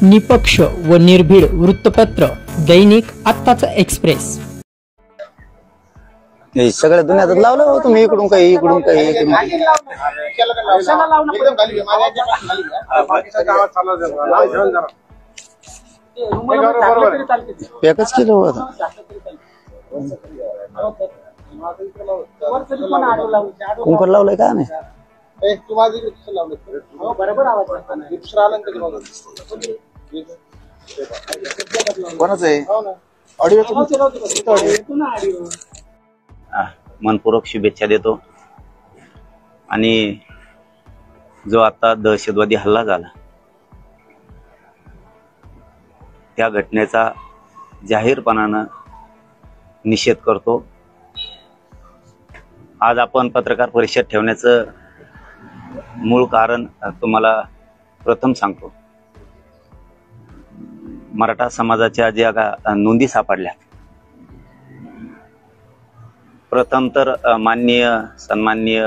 निपक्ष व निर्भीड वृत्तपत्र दैनिक आत्ताचा एक्सप्रेस। हे सगळ्या दुनियात लावलं हो तुम्ही, इकडून काही इकडून काही इकडून एकच किलो होता। कुंकर लावलंय का नाही? कोणाचं आहे? मनपूर्वक शुभेच्छा देतो। आणि जो आता दहशतवादी हल्ला झाला त्या घटनेचा जाहीरपणानं निषेध करतो। आज आपण पत्रकार परिषद ठेवण्याचं मूळ कारण तुम्हाला प्रथम सांगतो। मराठा समाजाच्या ज्या नोंदी सापडल्या, प्रथम तर माननीय सन्माननीय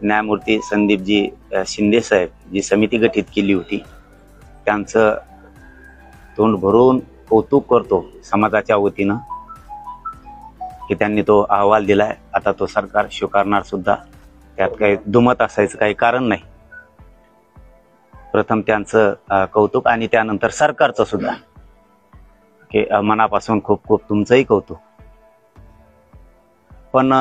न्यायमूर्ती संदीपजी शिंदे साहेब जी समिती गठीत केली होती त्यांचं तोंड भरून कौतुक करतो समाजाच्या वतीनं की त्यांनी तो अहवाल दिलाय। आता तो सरकार स्वीकारणार सुद्धा, त्यात काही दुमत असायचं काही कारण नाही। प्रथम त्यांचं कौतुक आणि त्यानंतर सरकारचं सुद्धा की मनापासून खूप खूप तुमचंही कौतुक। पण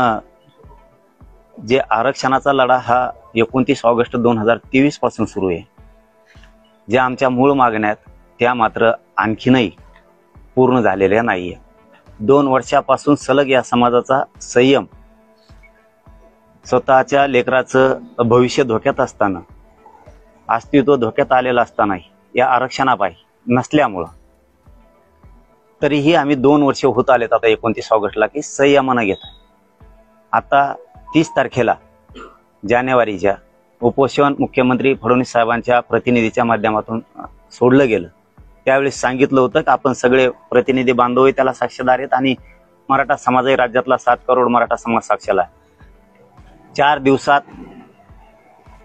जे आरक्षणाचा लढा हा 29 ऑगस्ट 2023 पासून सुरू आहे। ज्या आमच्या मूळ मागण्या आहेत त्या मात्र आणखीनही पूर्ण झालेल्या नाहीये। 2 वर्षापासून सलग या समाजाचा संयम, स्वतःच्या लेकराचं भविष्य धोक्यात असताना, अस्तित्व धोक्यात आलेलं असताना या आरक्षणापायी नसल्यामुळं तरीही आम्ही 2 वर्ष होत आलेत आता 29 ऑगस्टला की संयमानं घेत। आता 30 तारखेला जानेवारीच्या उपोषण मुख्यमंत्री फडणवीस साहेबांच्या प्रतिनिधीच्या माध्यमातून सोडलं गेलं। त्यावेळेस सांगितलं होतं की आपण सगळे प्रतिनिधी बांधव त्याला साक्षीदार आहेत आणि मराठा समाजही राज्यातला 7 करोड मराठा समाज साक्षीला आहे। 4 दिवसात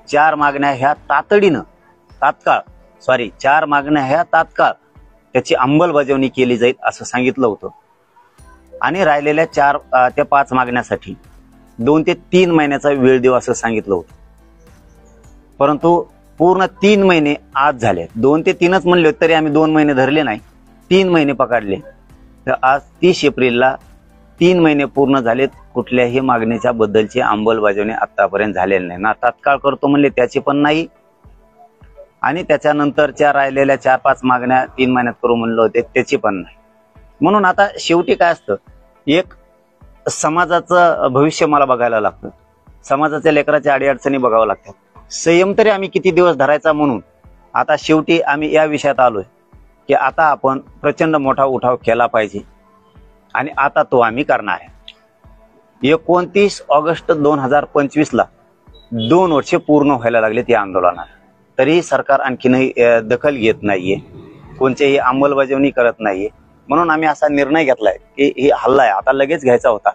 4 मागण्या ह्या तात्काळ त्याची अंमलबजावणी केली जाईल असं सांगितलं होतं। आणि राहिलेल्या 4 ते 5 मागण्यासाठी 2 ते 3 महिन्याचा वेळ देऊ असं सांगितलं होतं। परंतु पूर्ण 3 महिने आज झाले। 2 ते 3च म्हणले तरी आम्ही 2 महिने धरले नाही, 3 महिने पकडले। तर आज 30 एप्रिलला 3 महिने पूर्ण झालेत, कुठल्याही मागणीच्या बद्दलची अंमलबजावणी आतापर्यंत झालेली नाही। ना तात्काळ करतो म्हणले त्याची पण नाही, आणि त्याच्यानंतरच्या राहिलेल्या 4-5 मागण्या 3 महिन्यात करू म्हणलं होते त्याची पण नाही। म्हणून आता शेवटी काय असतं, एक समाजाचं भविष्य मला बघायला लागतं, समाजाच्या लेकराच्या अडीअडचणी बघावं लागतात। संयम तरी आम्ही किती दिवस धरायचा, म्हणून आता शेवटी आम्ही या विषयात आलोय की आता आपण प्रचंड मोठा उठाव केला पाहिजे आणि आता तो आम्ही करणार आहे। 29 ऑगस्ट 2025ला 2 वर्षे पूर्ण व्हायला लागलेत या आंदोलनाला, तरीही सरकार आणखीनही दखल घेत नाहीये, कोणत्याही अंमलबजावणी करत नाहीये। म्हणून आम्ही असा निर्णय घेतलाय की ही हल्ला आहे आता लगेच घ्यायचा होता,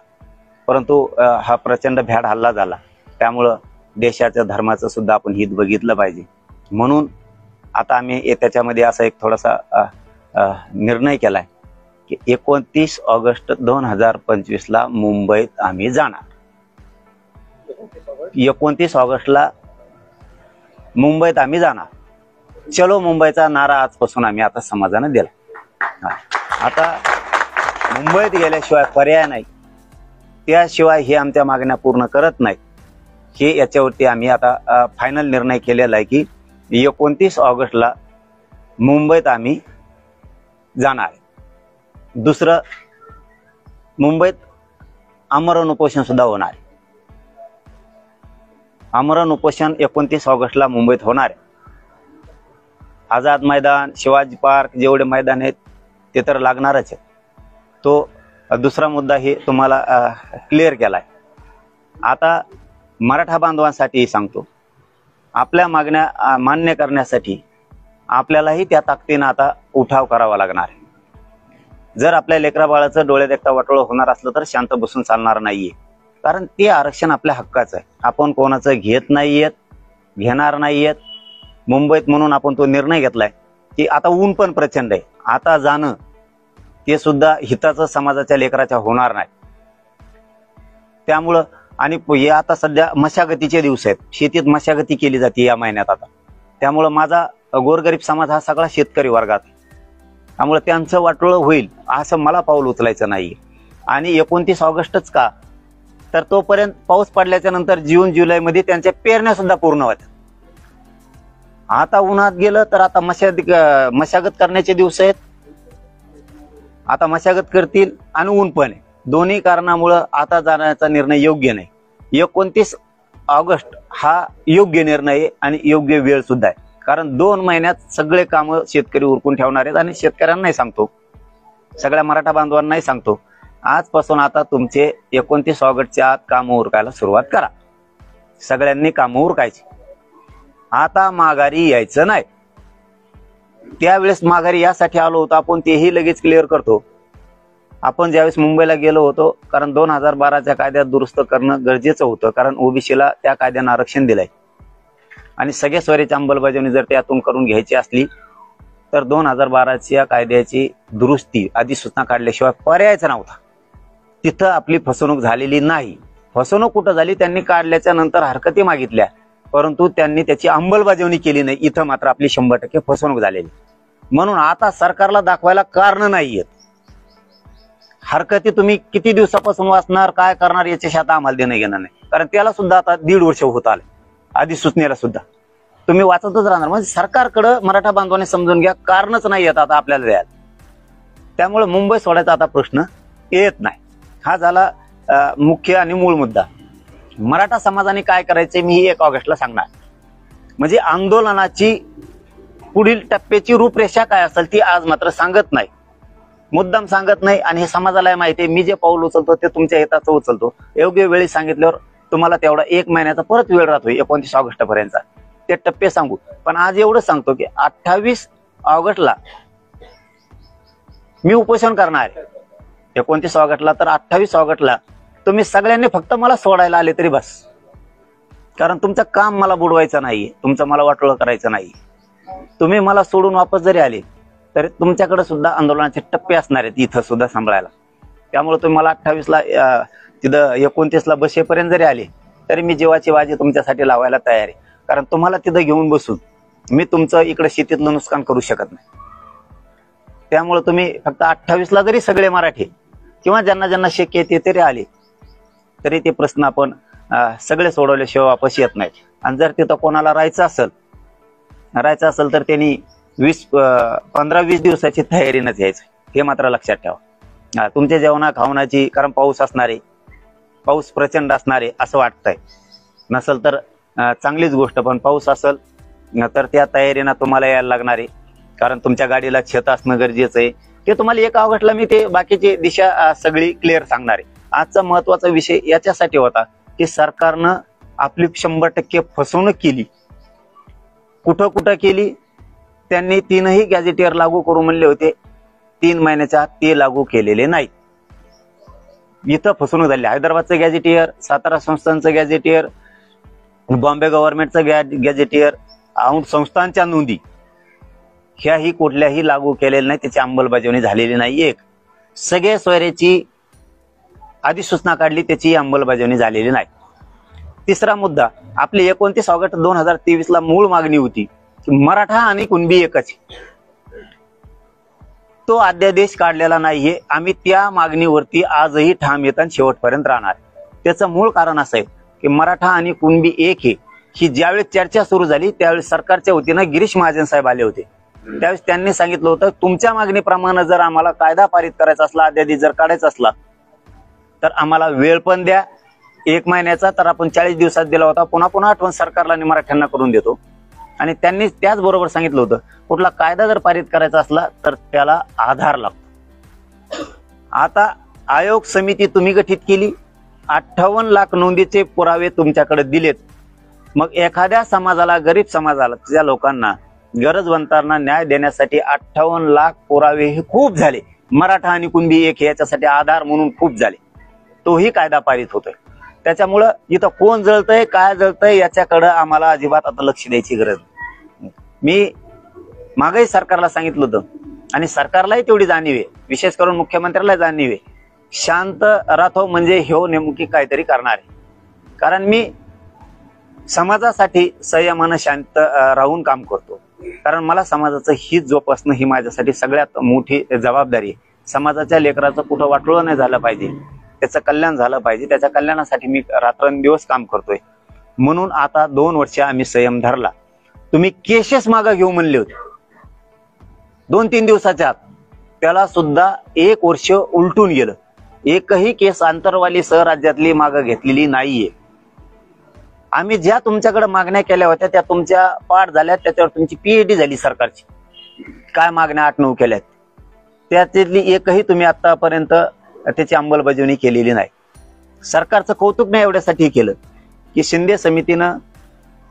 परंतु हा प्रचंड भ्याड हल्ला झाला, त्यामुळं देशाच्या धर्माचं सुद्धा आपण हित बघितलं पाहिजे। म्हणून आता आम्ही त्याच्यामध्ये असा एक थोडासा निर्णय केलाय की 29 ऑगस्ट 2025ला मुंबईत आम्ही जाणार। 29 ऑगस्टला मुंबईत आम्ही जाणार। चलो मुंबईचा नारा आजपासून आम्ही आता समाजाने दिला। आता मुंबईत गेल्याशिवाय पर्याय नाही, त्याशिवाय हे आमच्या मागण्या पूर्ण करत नाहीत। हे याच्यावरती आम्ही आता फायनल निर्णय केलेला आहे की 29 ऑगस्टला मुंबईत आम्ही जाणार। दुसरं, मुंबईत आमरण उपोषण सुद्धा होणार आहे। आमरण उपोषण 29 ऑगस्टला मुंबईत होणार आहे। आझाद मैदान, शिवाजी पार्क, जेवढे मैदान आहेत ते तर लागणारच आहे। तो दुसरा मुद्दा हे तुम्हाला क्लिअर केलाय। आता मराठा बांधवांसाठी सांगतो, आपल्या मागण्या मान्य करण्यासाठी आपल्यालाही त्या ताकदीनं आता उठाव करावा लागणार आहे। जर आपल्या लेकरा बाळाचं डोळे देखता वाटोळं होणार असलं तर शांत बसून चालणार नाहीये, कारण ते आरक्षण आपल्या हक्काचं आहे। आपण कोणाचं घेत नाहीयेत, घेणार नाहीयेत मुंबईत, म्हणून आपण तो निर्णय घेतलाय। की आता ऊन पण प्रचंड आहे, आता जाणं ते सुद्धा हिताचं समाजाच्या लेकराच्या होणार नाही. त्यामुळं आणि हे आता सध्या मशागतीचे दिवस आहेत, शेतीत मशागती केली जाते या महिन्यात आता. त्यामुळं माझा गोरगरीब समाज हा सगळा शेतकरी वर्गात, त्यामुळे त्यांचं वाटोळं होईल असं मला पाऊल उचलायचं नाही. आणि 29 ऑगस्टच का, तर तोपर्यंत पाऊस पडल्याच्या नंतर जून जुलैमध्ये त्यांच्या पेरण्या सुद्धा पूर्ण होत्या. आता उन्हात गेलं तर आता मशागत करण्याचे दिवस आहेत, आता मशागत करतील आणि ऊन पण आहे. दोन्ही कारणामुळं आता जाण्याचा निर्णय योग्य नाही. 29 ऑगस्ट हा योग्य निर्णय आहे आणि योग्य वेळ सुद्धा आहे. कारण 2 महिन्यात सगळे कामं शेतकरी उरकून ठेवणार आहेत. आणि शेतकऱ्यांनाही सांगतो, सगळ्या मराठा बांधवांनाही सांगतो, आजपासून आता तुमचे 29 ऑगस्टच्या आत कामं उरकायला सुरुवात करा. सगळ्यांनी कामं उरकायची. आता माघारी यायचं नाही. त्यावेळेस माघारी यासाठी आलो होतो आपण, तेही लगेच क्लिअर करतो. आपण ज्यावेळेस मुंबईला गेलो होतो, कारण 2012च्या कायद्यात दुरुस्त करणं गरजेचं होतं, कारण ओबीसीला त्या कायद्यानं आरक्षण दिलंय. आणि सगळ्या स्वराची अंमलबजावणी जर त्यातून करून घ्यायची असली तर 2012च्या कायद्याची दुरुस्ती अधिसूचना काढल्याशिवाय पर्यायच नव्हता. तिथं आपली फसवणूक झालेली नाही. फसवणूक कुठं झाली, त्यांनी काढल्याच्या नंतर हरकती मागितल्या, परंतु त्यांनी त्याची अंमलबजावणी केली नाही. इथं मात्र आपली 100% फसवणूक झालेली. म्हणून आता सरकारला दाखवायला कारण नाहीयेत. हरकती तुम्ही किती दिवसापासून वाचणार, काय करणार याच्याशी आता आम्हाला देणं घेणं नाही. कारण त्याला सुद्धा आता 1.5 वर्ष होत आले, अधिसूचनेला सुद्धा तुम्ही वाचतच राहणार. म्हणजे सरकारकडे मराठा बांधवांनी समजून घ्या, कारणच नाही येत आता आपल्याला द्यायला. त्यामुळे मुंबई सोडायचा आता प्रश्न येत नाही. हा झाला मुख्य आणि मूळ मुद्दा. मराठा समाजाने काय करायचे मी 1 ऑगस्टला सांगणार. म्हणजे आंदोलनाची पुढील टप्प्याची रूपरेषा काय असेल ती आज मात्र सांगत नाही, मुद्दाम सांगत नाही. आणि हे समाजाला माहिती आहे, मी जे पाऊल उचलतो ते तुमच्या हिताचं उचलतो. योग्य वेळी सांगितल्यावर तुम्हाला तेवढा 1 महिन्याचा परत वेळ राहतो 29 ऑगस्ट पर्यंतचा, ते टप्पे सांगू. पण आज एवढं सांगतो की 28 ऑगस्टला मी उपोषण करणार आहे. 29 ऑगस्टला तर 28 ऑगस्टला तुम्ही सगळ्यांनी फक्त मला सोडायला आले तरी बस. कारण तुमचं काम मला बुडवायचं नाहीये, तुमचं मला वाटोळं करायचं नाही. तुम्ही मला सोडून वापस जरी आले तरी तुमच्याकडे सुद्धा आंदोलनाचे टप्पे असणार आहेत इथं सुद्धा सांभाळायला. त्यामुळे तुम्ही मला 28ला तिथं 29ला बसेपर्यंत जरी आले तरी मी जीवाची बाजी तुमच्यासाठी लावायला तयार आहे. कारण तुम्हाला तिथं घेऊन बसून मी तुमचं इकडे शेतीतलं नुकसान करू शकत नाही. त्यामुळे तुम्ही फक्त 28ला जरी सगळे मराठी किंवा ज्यांना ज्यांना शक्य आहे ते तरी आले तरी ते प्रश्न आपण सगळे सोडवल्याशिवाय वापस येत नाहीत. आणि जर तिथं कोणाला राहायचं असेल तर त्यांनी 15-20 दिवसाची तयारीनंच यायचं, हे मात्र लक्षात ठेवा. तुमच्या जेवणा खावण्याची, कारण पाऊस असणार आहे, पाऊस प्रचंड असणार आहे असं वाटतंय. नसेल तर चांगलीच गोष्ट, पण पाऊस असेल तर त्या तयारीनं तुम्हाला यायला लागणार आहे. कारण तुमच्या गाडीला छत असणं गरजेचं आहे. ते तुम्हाला 1 ऑगस्टला मी ते बाकीची दिशा सगळी क्लिअर सांगणार आहे. आजचा महत्वाचा विषय याच्यासाठी होता की सरकारनं आपली 100% फसवणूक केली. कुठं कुठं केली, त्यांनी 3ही गॅझेटियर लागू करू म्हणले होते, 3 महिन्याच्या आत ते लागू केलेले नाही. इथं फसवणूक झाली. हैदराबादचं गॅझेटियर, सातारा संस्थांचं गॅझेटियर, बॉम्बे गव्हर्नमेंटचं गॅझेटियर, औंध संस्थांच्या नोंदी ह्याही कुठल्याही लागू केलेल्या नाही, त्याची अंमलबजावणी झालेली नाही. एक सगळ्या सोयऱ्याची अधिसूचना काढली, त्याची अंमलबजावणी झालेली नाही. तिसरा मुद्दा, आपली 29 ऑगस्ट 2023ला मूळ मागणी होती की मराठा आणि कुणबी एकच. तो अध्यादेश काढलेला नाहीये. आम्ही त्या मागणीवरती आजही ठाम येत आणि शेवटपर्यंत राहणार. त्याचं मूळ कारण असं आहे की मराठा आणि कुणबी एक हे ही ज्यावेळेस चर्चा सुरू झाली त्यावेळेस सरकारच्या वतीनं गिरीश महाजन साहेब आले होते. त्यावेळेस त्यांनी सांगितलं होतं तुमच्या मागणीप्रमाणे जर आम्हाला कायदा पारित करायचा असला, अध्यादेश जर काढायचा असला तर आम्हाला वेळ पण द्या 1 महिन्याचा. तर आपण 40 दिवसात दिला होता. पुन्हा आठवण सरकारला आणि मराठ्यांना करून देतो. आणि त्यांनी त्याचबरोबर सांगितलं होतं कुठला कायदा जर पारित करायचा असला तर त्याला आधार लागतो. आता आयोग समिती तुम्ही गठीत केली, 58 लाख नोंदीचे पुरावे तुमच्याकडे दिलेत. मग एखाद्या समाजाला, गरीब समाजाला, त्या लोकांना, गरजवंतांना न्याय देण्यासाठी 58 लाख पुरावे हे खूप झाले. मराठा आणि कुणबी एक याच्यासाठी आधार म्हणून खूप झाले. तोही कायदा पारित होतोय. त्याच्यामुळं इथं कोण जळतंय, काय जळतंय याच्याकडे आम्हाला अजिबात आता लक्ष द्यायची गरज नाही. मी मागही सरकारला सांगितलं होतं आणि सरकारलाही तेवढी जाणीव आहे, विशेष करून मुख्यमंत्र्याला जाणीव आहे, शांत राहतो म्हणजे ह्यो नेमकी काहीतरी करणार आहे. कारण मी समाजासाठी संयमानं शांत राहून काम करतो. कारण मला समाजाचं हित जोपासणं ही माझ्यासाठी सगळ्यात मोठी जबाबदारी आहे. समाजाच्या लेकराचं कुठं वाटोळं नाही झालं पाहिजे, त्याचं कल्याण झालं पाहिजे, त्याच्या कल्याणासाठी मी रात्रंदिवस काम करतोय. म्हणून आता 2 वर्ष आम्ही संयम धरला. तुम्ही केसेस मागं घेऊ म्हणले होते 2-3 दिवसाच्या आत, त्याला सुद्धा 1 वर्ष उलटून गेलं. एकही केस आंतरवाली राज्यातली मागं घेतलेली नाहीये. आम्ही ज्या तुमच्याकडे मागण्या केल्या होत्या त्या तुमच्या पाठ झाल्या, त्याच्यावर तुमची PhD झाली सरकारची. काय मागण्या 8-9 केल्यात त्यातली एकही तुम्ही आतापर्यंत त्याची अंमलबजावणी केलेली नाही. सरकारचं कौतुक नाही एवढ्यासाठी केलं की शिंदे समितीनं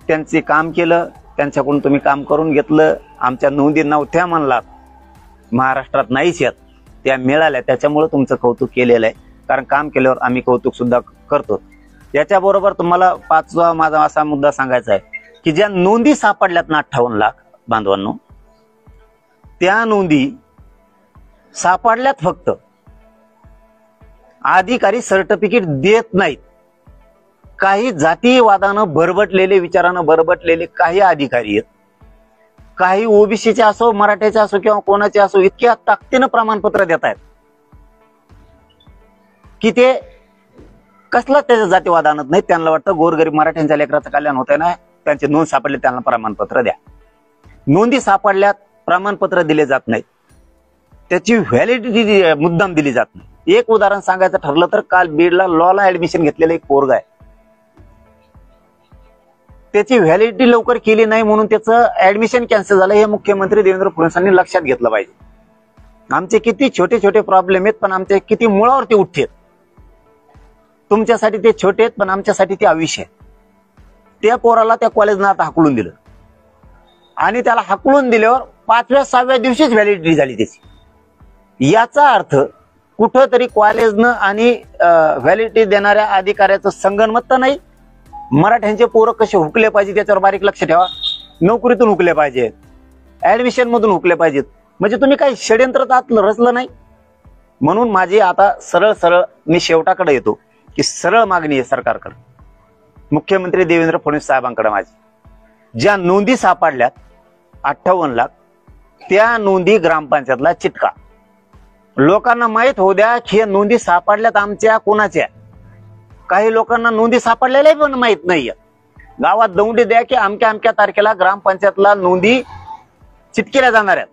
त्यांचे काम केलं, त्यांच्याकडून तुम्ही काम करून घेतलं. आमच्या नोंदी नव्हत्या म्हणलात, महाराष्ट्रात नाहीच यात, त्या मिळाल्या, त्याच्यामुळे तुमचं कौतुक केलेलं आहे. कारण काम केल्यावर आम्ही कौतुक सुद्धा करतो. याच्याबरोबर तुम्हाला 5वा माझा असा मुद्दा सांगायचा आहे की ज्या नोंदी सापडल्यात ना 58 लाख बांधवांनो, त्या नोंदी सापडल्यात, फक्त अधिकारी सर्टिफिकेट देत नाहीत. काही जातीवादानं बरबटलेले, विचारानं बरबटलेले काही अधिकारी आहेत, काही ओबीसीचे असो, मराठ्याचे असो किंवा कोणाचे असो, इतक्या ताकदीनं प्रमाणपत्र देत आहेत की ते कसला त्याच्या जातीवाद आणत नाही. त्यांना वाटतं गोरगरीब मराठ्यांच्या लेकराचं कल्याण होतंय ना, त्यांचे नोंद सापडले, त्यांना प्रमाणपत्र द्या. नोंदी सापडल्यात, प्रमाणपत्र दिले जात नाहीत, त्याची व्हॅलिडिटी मुद्दाम दिली जात नाही. एक उदाहरण सांगायचं ठरलं तर काल बीडला लॉला ऍडमिशन घेतलेलं एक पोरगा आहे, त्याची व्हॅलिडिटी लवकर केली नाही म्हणून त्याचं ऍडमिशन कॅन्सल झालं. हे मुख्यमंत्री देवेंद्र फडणवीसांनी लक्षात घेतलं पाहिजे. आमचे किती छोटे छोटे प्रॉब्लेम आहेत पण आमचे किती मुळावरती उठतेत. तुमच्यासाठी ते छोटे आहेत पण आमच्यासाठी ते आयुष्य आहे. त्या पोराला त्या कॉलेजनं आता हाकलून दिलं आणि त्याला हाकलून दिल्यावर 5व्या-6व्या दिवशीच व्हॅलिडिटी झाली त्याची. याचा अर्थ कुठंतरी कॉलेजनं आणि व्हॅलिडिटी देणाऱ्या अधिकाऱ्याचं संगनमत तर नाही. मराठ्यांचे पोरं कसे हुकले पाहिजे त्याच्यावर बारीक लक्ष ठेवा. नोकरीतून हुकले पाहिजेत, ऍडमिशन मधून हुकले पाहिजेत. म्हणजे तुम्ही काही षड्यंत्रात रचलं नाही. म्हणून माझी आता सरळ मी शेवटाकडे येतो की सरळ मागणी आहे सरकारकडे, मुख्यमंत्री देवेंद्र फडणवीस साहेबांकडे माझी. ज्या नोंदी सापडल्यात 58 लाख, त्या नोंदी ग्रामपंचायतला चिटका. लोकांना माहित होऊ द्या की या नोंदी सापडल्यात आमच्या कोणाच्या. काही लोकांना नोंदी सापडलेल्या पण माहित नाहीये. गावात दौंडी द्या की अमक्या अमक्या तारखेला ग्रामपंचायतला नोंदी चिटकेल्या जाणार आहेत.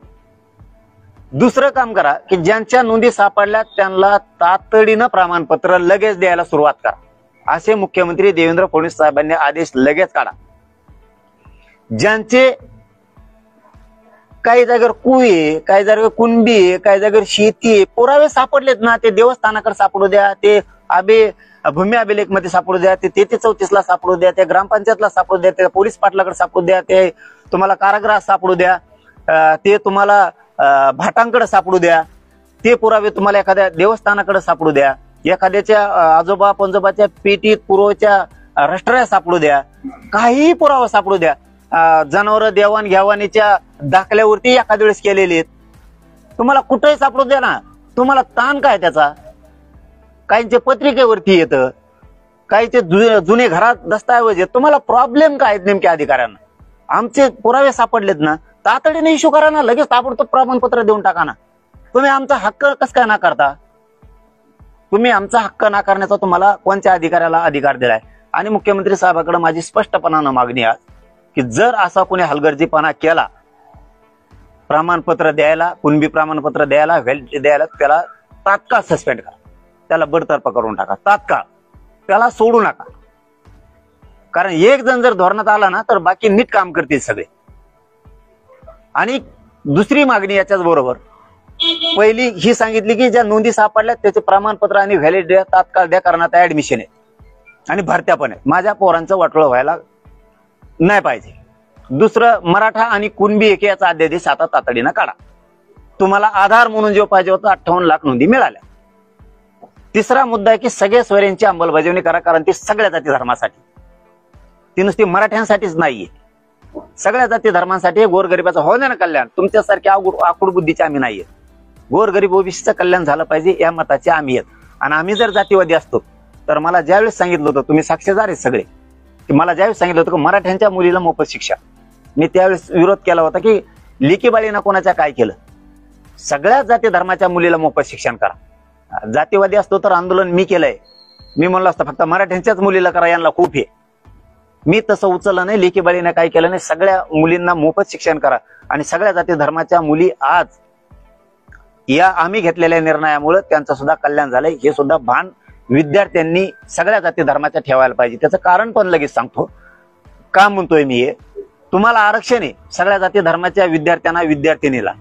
दुसरं काम करा की ज्यांच्या नोंदी सापडल्या त्यांना तातडीनं प्रमाणपत्र लगेच द्यायला सुरुवात करा. असे मुख्यमंत्री देवेंद्र फडणवीस साहेबांनी आदेश लगेच काढा. ज्यांचे काही जागेवर कुई, काही जागेवर कुणबी, काही जागेवर शेती पुरावे सापडलेत ना, ते देवस्थानाकडे सापडू द्या, ते भूमी अभिलेख मध्ये सापडू द्या, ते 33-34 सापडू द्या, त्या ग्रामपंचायतला सापडू द्या, त्या पोलीस पाटलाकडे सापडू द्या, ते तुम्हाला कारागृहात सापडू द्या, ते तुम्हाला भाटांकडे सापडू द्या, ते पुरावे तुम्हाला एखाद्या देवस्थानाकडे सापडू द्या, एखाद्याच्या आजोबा पंजोबाच्या पेटीत पूर्वच्या राष्ट्राला सापडू द्या, काही पुरावा सापडू द्या. जनावर देवाण घ्यावानीच्या दाखल्यावरती एखाद्या वेळेस केलेले आहेत, तुम्हाला कुठेही सापडू द्या ना. तुम्हाला ताण काय त्याचा? काहींचे पत्रिकेवरती येतं, काहीचे जुने घरात दस्तऐवज आहेत. तुम्हाला प्रॉब्लेम काय आहेत नेमक्या अधिकाऱ्यांना? आमचे पुरावे सापडलेत ना, तातडीने इश्यू करा ना, लगेच ताबडतोब प्रमाणपत्र देऊन टाका ना. तुम्ही आमचा हक्क कसं काय नाकारता? तुम्ही आमचा हक्क नाकारण्याचा तुम्हाला कोणत्या अधिकाऱ्याला अधिकार दिलाय? आणि मुख्यमंत्री साहेबांकडे माझी स्पष्टपणानं मागणी आहे की जर असा कोणी हलगर्जीपणा केला, प्रमाणपत्र द्यायला, कुणबी प्रमाणपत्र द्यायला, व्हॅलिडिटी द्यायला, त्याला तात्काळ सस्पेंड करा, त्याला बडतर्फ करून टाका तात्काळ, त्याला सोडू नका. कारण एक जण जर धोरणात आला ना तर बाकी नीट काम करतील सगळे. आणि दुसरी मागणी याच्याच बरोबर, पहिली ही सांगितली की ज्या नोंदी सापडल्यात त्याचे प्रमाणपत्र आणि व्हॅलिडिटी तात्काळ द्या, कारण आता ऍडमिशन आहे आणि भरत्या पण आहे. माझ्या पोरांचं वाटोळं व्हायला नाही पाहिजे. दुसरं, मराठा आणि कुणबी एक याचा अध्यादेश आता तातडीनं काढा. तुम्हाला आधार म्हणून जो पाहिजे होता 58 लाख नोंदी मिळाल्या. तिसरा मुद्दा आहे की सगळ्या स्वरांची अंमलबजावणी करा, कारण ती सगळ्या जाती धर्मासाठी, ती नुसती मराठ्यांसाठीच नाहीये. सगळ्या जाती धर्मांसाठी गोरगरिबाचं हो ना कल्याण. तुमच्यासारखे आकुड बुद्धीचे आम्ही नाहीये. गोरगरीब ओबीसीचं कल्याण झालं पाहिजे या मताचे आम्ही आहेत. आणि आम्ही जर जातीवादी असतो तर मला ज्यावेळेस सांगितलं होतं, तुम्ही साक्षीदार आहे सगळे, की मला ज्यावेळेस सांगितलं होतं की मराठ्यांच्या मुलीला मोफत शिक्षा, मी त्यावेळेस विरोध केला होता की लेकी बाळीनं कोणाच्या काय केलं. सगळ्या जाती धर्माच्या मुलीला मोफत शिक्षण करा. जातीवादी असतो तर आंदोलन मी केलंय. मी म्हणलो असतं फक्त मराठ्यांच्याच मुलीला करा, यांना खूप आहे. मी तसं उचललं नाही. लेकी बाळीनं काय केलं नाही. सगळ्या मुलींना मोफत शिक्षण करा. आणि सगळ्या जाती धर्माच्या मुली आज या आम्ही घेतलेल्या निर्णयामुळे त्यांचं सुद्धा कल्याण झालंय. हे सुद्धा भान विद्यार्थ्यांनी सगळ्या जाती धर्माच्या ठेवायला पाहिजे. त्याचं कारण पण लगेच सांगतो का म्हणतोय मी. हे तुम्हाला आरक्षण आहे सगळ्या जाती धर्माच्या विद्यार्थ्यांना, विद्यार्थिनीला.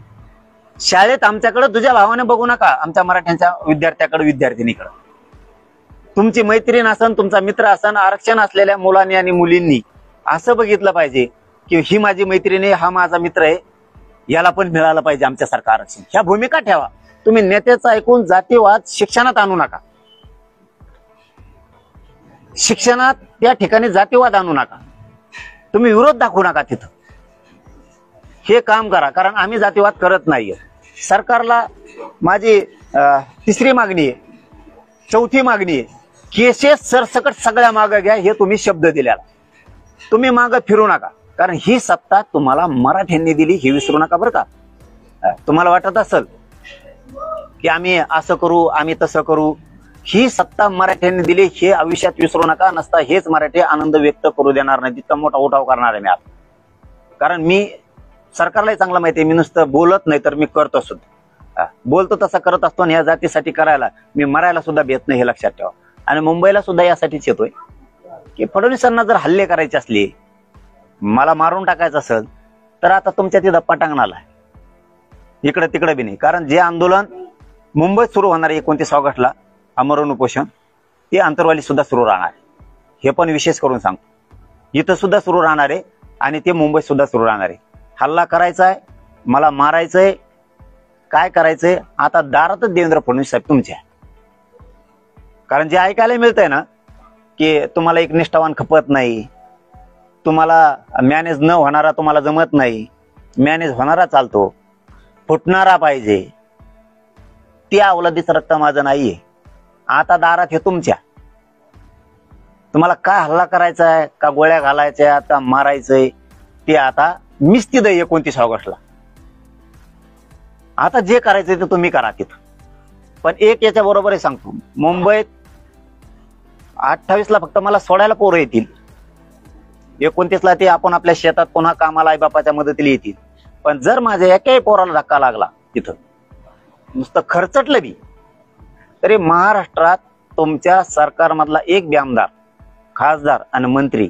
शाळेत आमच्याकडे तुझ्या भावाने बघू नका, आमच्या मराठ्यांच्या विद्यार्थ्याकडे, विद्यार्थिनीकडे. तुमची मैत्रीण असन, तुमचा मित्र असन, आरक्षण असलेल्या मुलांनी आणि मुलींनी असं बघितलं पाहिजे की ही माझी मैत्रीण आहे, हा माझा मित्र आहे, याला पण मिळालं पाहिजे आमच्यासारखं आरक्षण. ह्या भूमिका ठेवा. तुम्ही नेत्याचं ऐकून जातीवाद शिक्षणात आणू नका. शिक्षणात त्या ठिकाणी जातीवाद आणू नका. तुम्ही विरोध दाखवू नका तिथं. हे काम करा. कारण आम्ही जातीवाद करत नाहीये. सरकारला माझी तिसरी मागणी आहे, चौथी मागणी आहे, केसेस सरसकट सगळ्या मागं घ्या. हे तुम्ही शब्द दिलेला. तुम्ही मागं फिरू नका. कारण ही सत्ता तुम्हाला मराठ्यांनी दिली, हे विसरू नका बरं का. तुम्हाला वाटत असेल की आम्ही असं करू, आम्ही तसं करू, ही सत्ता मराठ्यांनी दिली हे आयुष्यात विसरू नका. नसता हेच मराठी आनंद व्यक्त करू देणार नाही. तितका मोठा उठाव करणार आहे मी आता. कारण मी सरकारलाही चांगला माहिती आहे, मी नुसतं बोलत नाही तर मी करतो सुद्धा. बोलतो तसा करत असतो. आणि या जातीसाठी करायला मी मरायला सुद्धा भेट नाही, हे लक्षात ठेवा. आणि मुंबईला सुद्धा यासाठीच येतोय की फडणवीसांना जर हल्ले करायचे असले, मला मारून टाकायचं असेल तर आता तुमच्या तिथं पटांगणाला इकडे तिकडे बी नाही. कारण जे आंदोलन मुंबईत सुरू होणार आहे 29 ऑगस्टला आमरण उपोषण, ते आंतरवाली सुद्धा सुरू राहणार आहे. हे पण विशेष करून सांगतो. इथं सुद्धा सुरू राहणार आहे आणि ते मुंबईत सुद्धा सुरू राहणार आहे. हल्ला करायचा आहे, मला मारायचंय, काय करायचंय आता दारातच देवेंद्र फडणवीस साहेब तुमच्या. कारण जे ऐकायला मिळतंय ना की तुम्हाला एक निष्ठावान खपत नाही, तुम्हाला मॅनेज न होणारा तुम्हाला जमत नाही, मॅनेज होणारा चालतो, फुटणारा पाहिजे, ती अवलादीचं रक्त माझं नाहीये. आता दारात हे तुमच्या. तुम्हाला काय हल्ला करायचा आहे, का गोळ्या घालायच्या, का मारायचंय, ते आता मीच तिथं 29 ऑगस्टला. आता जे करायचंय ते तुम्ही करा तिथं. पण एक याच्या बरोबर सांगतो, मुंबईत 28ला फक्त मला सोडायला पोरं येतील. 29ला ते आपण आपल्या शेतात पुन्हा कामाला आईबापाच्या मदतीला येतील. पण जर माझ्या एकाही पोराला धक्का लागला तिथं, नुसतं खर्चटलं बी, तरी महाराष्ट्रात तुमच्या सरकारमधला एक बी आमदार, खासदार आणि मंत्री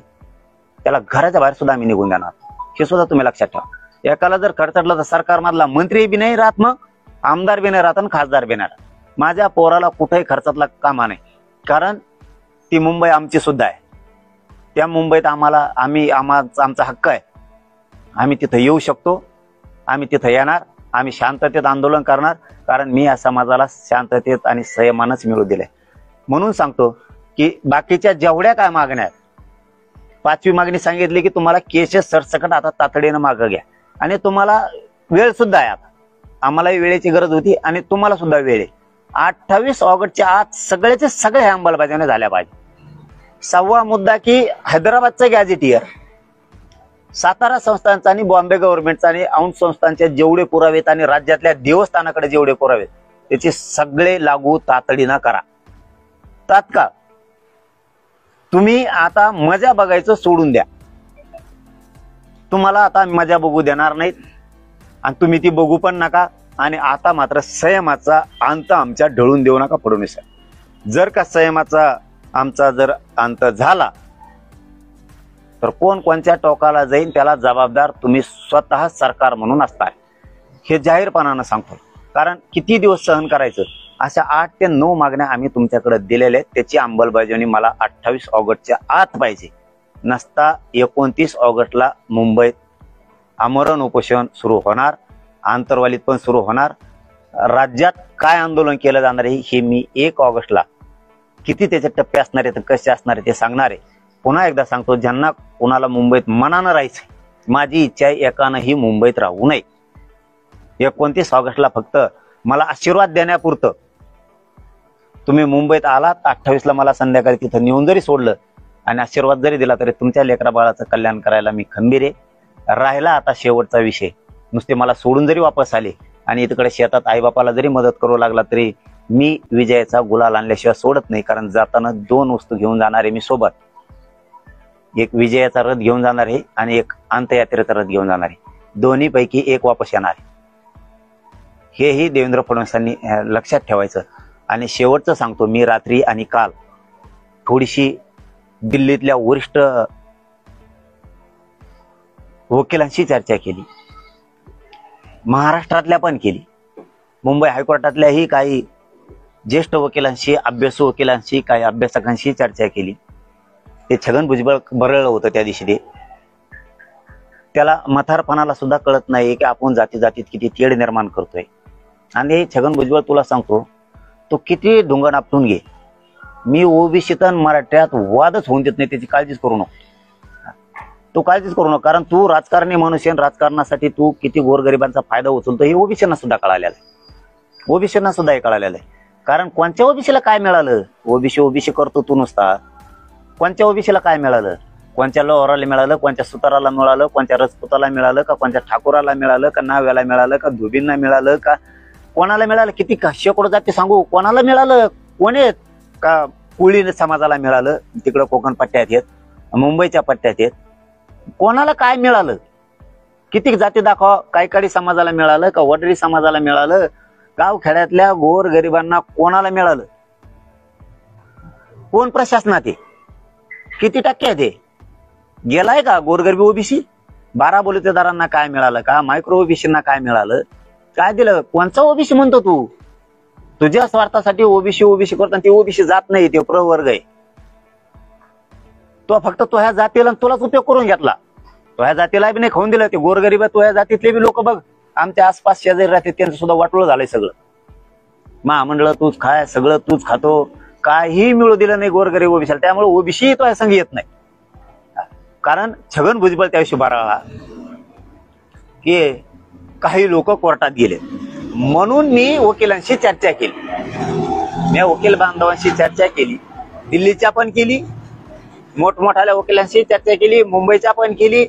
त्याला घराच्या बाहेर सुद्धा आम्ही निघून देणार. हे सुद्धा तुम्ही लक्षात ठेवा. एकाला जर खर्चटलं तर सरकारमधला मंत्री बी नाही राहत, मग आमदार बी नाही राहत आणि खासदार बी नाही राहत. माझ्या पोराला कुठेही खर्चातला कामा नाही. कारण ती मुंबई आमची सुद्धा आहे. त्या मुंबईत आमचा हक्क आहे. आम्ही तिथं येऊ शकतो, आम्ही तिथं येणार, आम्ही शांततेत आंदोलन करणार. कारण मी या समाजाला शांततेत आणि संयमानच मिळू दिलंय. म्हणून सांगतो की बाकीच्या जेवढ्या काय मागण्या आहेत, 5वी मागणी सांगितली की तुम्हाला केसेस सरसकट आता तातडीनं मागं घ्या. आणि तुम्हाला वेळ सुद्धा आहे. आता आम्हालाही वेळेची गरज होती आणि तुम्हाला सुद्धा वेळ आहे. 28 ऑगस्टच्या आत सगळ्याचे सगळे अंमलबजावणी झाल्या पाहिजे. 6वा मुद्दा की हैदराबादचं गॅझेटियर, सातारा संस्थांचा आणि बॉम्बे गव्हर्नमेंटचा आणि औंध संस्थांचे जेवढे पुरावे आहेत आणि राज्यातल्या देवस्थानाकडे जेवढे पुरावे आहेत, त्याचे सगळे लागू तातडीनं करा, तात्काळ. तुम्ही आता मजा बघायचं सोडून द्या. तुम्हाला आता मजा बघू देणार नाहीत आणि तुम्ही ती बघू पण नका. आणि आता मात्र संयमाचा अंत आमच्या ढळून देऊ नका फडणवीस. जर का संयमाचा आमचा जर अंत झाला तर कोण कोणत्या टोकाला जाईल त्याला जबाबदार तुम्ही स्वतः सरकार म्हणून असताय, हे जाहीरपणानं सांगतो. कारण किती दिवस सहन करायचं. अशा 8 ते 9 मागण्या आम्ही तुमच्याकडे दिलेल्या आहेत. त्याची अंमलबजावणी मला 28 ऑगस्टच्या आत पाहिजे. नसता 29 ऑगस्टला मुंबईत आमरण उपोषण सुरू होणार, आंतरवालीत पण सुरू होणार. राज्यात काय आंदोलन केलं जाणार आहे हे मी 1 ऑगस्टला किती त्याचे टप्पे असणार आहेत, कसे असणार आहे ते सांगणार आहे. पुन्हा एकदा सांगतो, ज्यांना कोणाला मुंबईत मनानं राहायचंय माझी इच्छा आहे एकानंही मुंबईत राहू नये. 29 ऑगस्टला फक्त मला आशीर्वाद देण्यापुरतं तुम्ही मुंबईत आलात, 28ला मला संध्याकाळी तिथं नेऊन जरी सोडलं आणि आशीर्वाद जरी दिला तरी तुमच्या लेकरा बाळाचं कल्याण करायला मी खंबीर आहे. राहिला आता शेवटचा विषय, नुसते मला सोडून जरी वापस आले आणि तिकडे शेतात आईबापाला जरी मदत करू लागला तरी मी विजयाचा गुलाल आणल्याशिवाय सोडत नाही. कारण जाताना 2 वस्तू घेऊन जाणार आहे मी सोबत. एक विजयाचा रथ घेऊन जाणार आहे आणि एक अंत्ययात्रेचा रथ घेऊन जाणार आहे. दोन्ही पैकी एक वापस येणार आहे. हेही देवेंद्र फडणवीसांनी लक्षात ठेवायचं. आणि शेवटचं सांगतो, मी रात्री आणि काल थोडीशी दिल्लीतल्या वरिष्ठ वकिलांशी चर्चा केली, महाराष्ट्रातल्या पण केली, मुंबई हायकोर्टातल्याही काही ज्येष्ठ वकिलांशी, अभ्यासू वकिलांशी, काही अभ्यासकांशी चर्चा केली. ते छगन भुजबळ बरळलं होतं त्या दिवशी. त्याला म्हातारपणाला सुद्धा कळत नाही की आपण जाती जातीत किती तेढ निर्माण करतोय. आणि छगन भुजबळ तुला सांगतो, तो किती ढुंगण आपटून घे, मी ओबीसीत मराठ्यात वादच होऊन देत नाही, त्याची काळजीच करू नको. तू काळजीच करू नको, कारण तू राजकारणी माणूस आहे. राजकारणासाठी तू किती गोरगरिबांचा फायदा उचलतो हे ओबीसींना सुद्धा कळालेलं आहे. ओबीसींना सुद्धा हे कळालेलं आहे. कारण कोणत्या ओबीसीला काय मिळालं? ओबीसी करतो तू नुसता. कोणत्या ओबीसीला काय मिळालं? कोणत्या लोहाराला मिळालं, कोणत्या सुताराला मिळालं, कोणत्या रजपुताला मिळालं, का कोणत्या ठाकुराला मिळालं, का नाव्याला मिळालं, का धुबींना मिळालं, का कोणाला मिळालं? किती शेकडो जाती सांगू, कोणाला मिळालं? कोण आहेत? का कुळी समाजाला मिळालं, तिकडं कोकण पट्ट्यात आहेत, मुंबईच्या पट्ट्यात आहेत. कोणाला काय मिळालं? किती जाती दाखवा. कायकाडी समाजाला मिळालं, का वडरी समाजाला मिळालं, गाव खेड्यातल्या गोर गरिबांना कोणाला मिळालं? कोण प्रशासनात आहे? किती टक्के आहे ते? गेलाय का गोरगरिबी ओबीसी? 12 बलुतेदारांना काय मिळालं? का मायक्रो ओबीसींना काय मिळालं? काय दिलं? कोणचा ओबीसी म्हणतो तू? तुझ्या स्वार्थासाठी ओबीसी करतो. ती ओबीसी जात नाही, ते प्रवर्ग आहे. तो फक्त तो ह्या जातीला तुलाच उपयोग करून घेतला. तो ह्या जातीला बी नाही खाऊन दिलं. ते गोरगरीब तो ह्या जातीतले बी लोक बघ, आमच्या आसपास शेजारी राहते, त्यांचं सुद्धा वाटोळं झालंय सगळं. महामंडळ तूच खाय, सगळं तूच खातो, काही मिळू दिलं नाही गोरगरीब ओबीसीला. त्यामुळे ओबीसी तो संघ येत नाही. कारण छगन भुजबळ त्याविषयी बाराळा की काही लोक कोर्टात गेले, म्हणून मी वकिलांशी चर्चा केली. मी वकील बांधवांशी चर्चा केली, दिल्लीच्या पण केली, मोठमोठ्या वकिलांशी चर्चा केली, मुंबईच्या पण केली,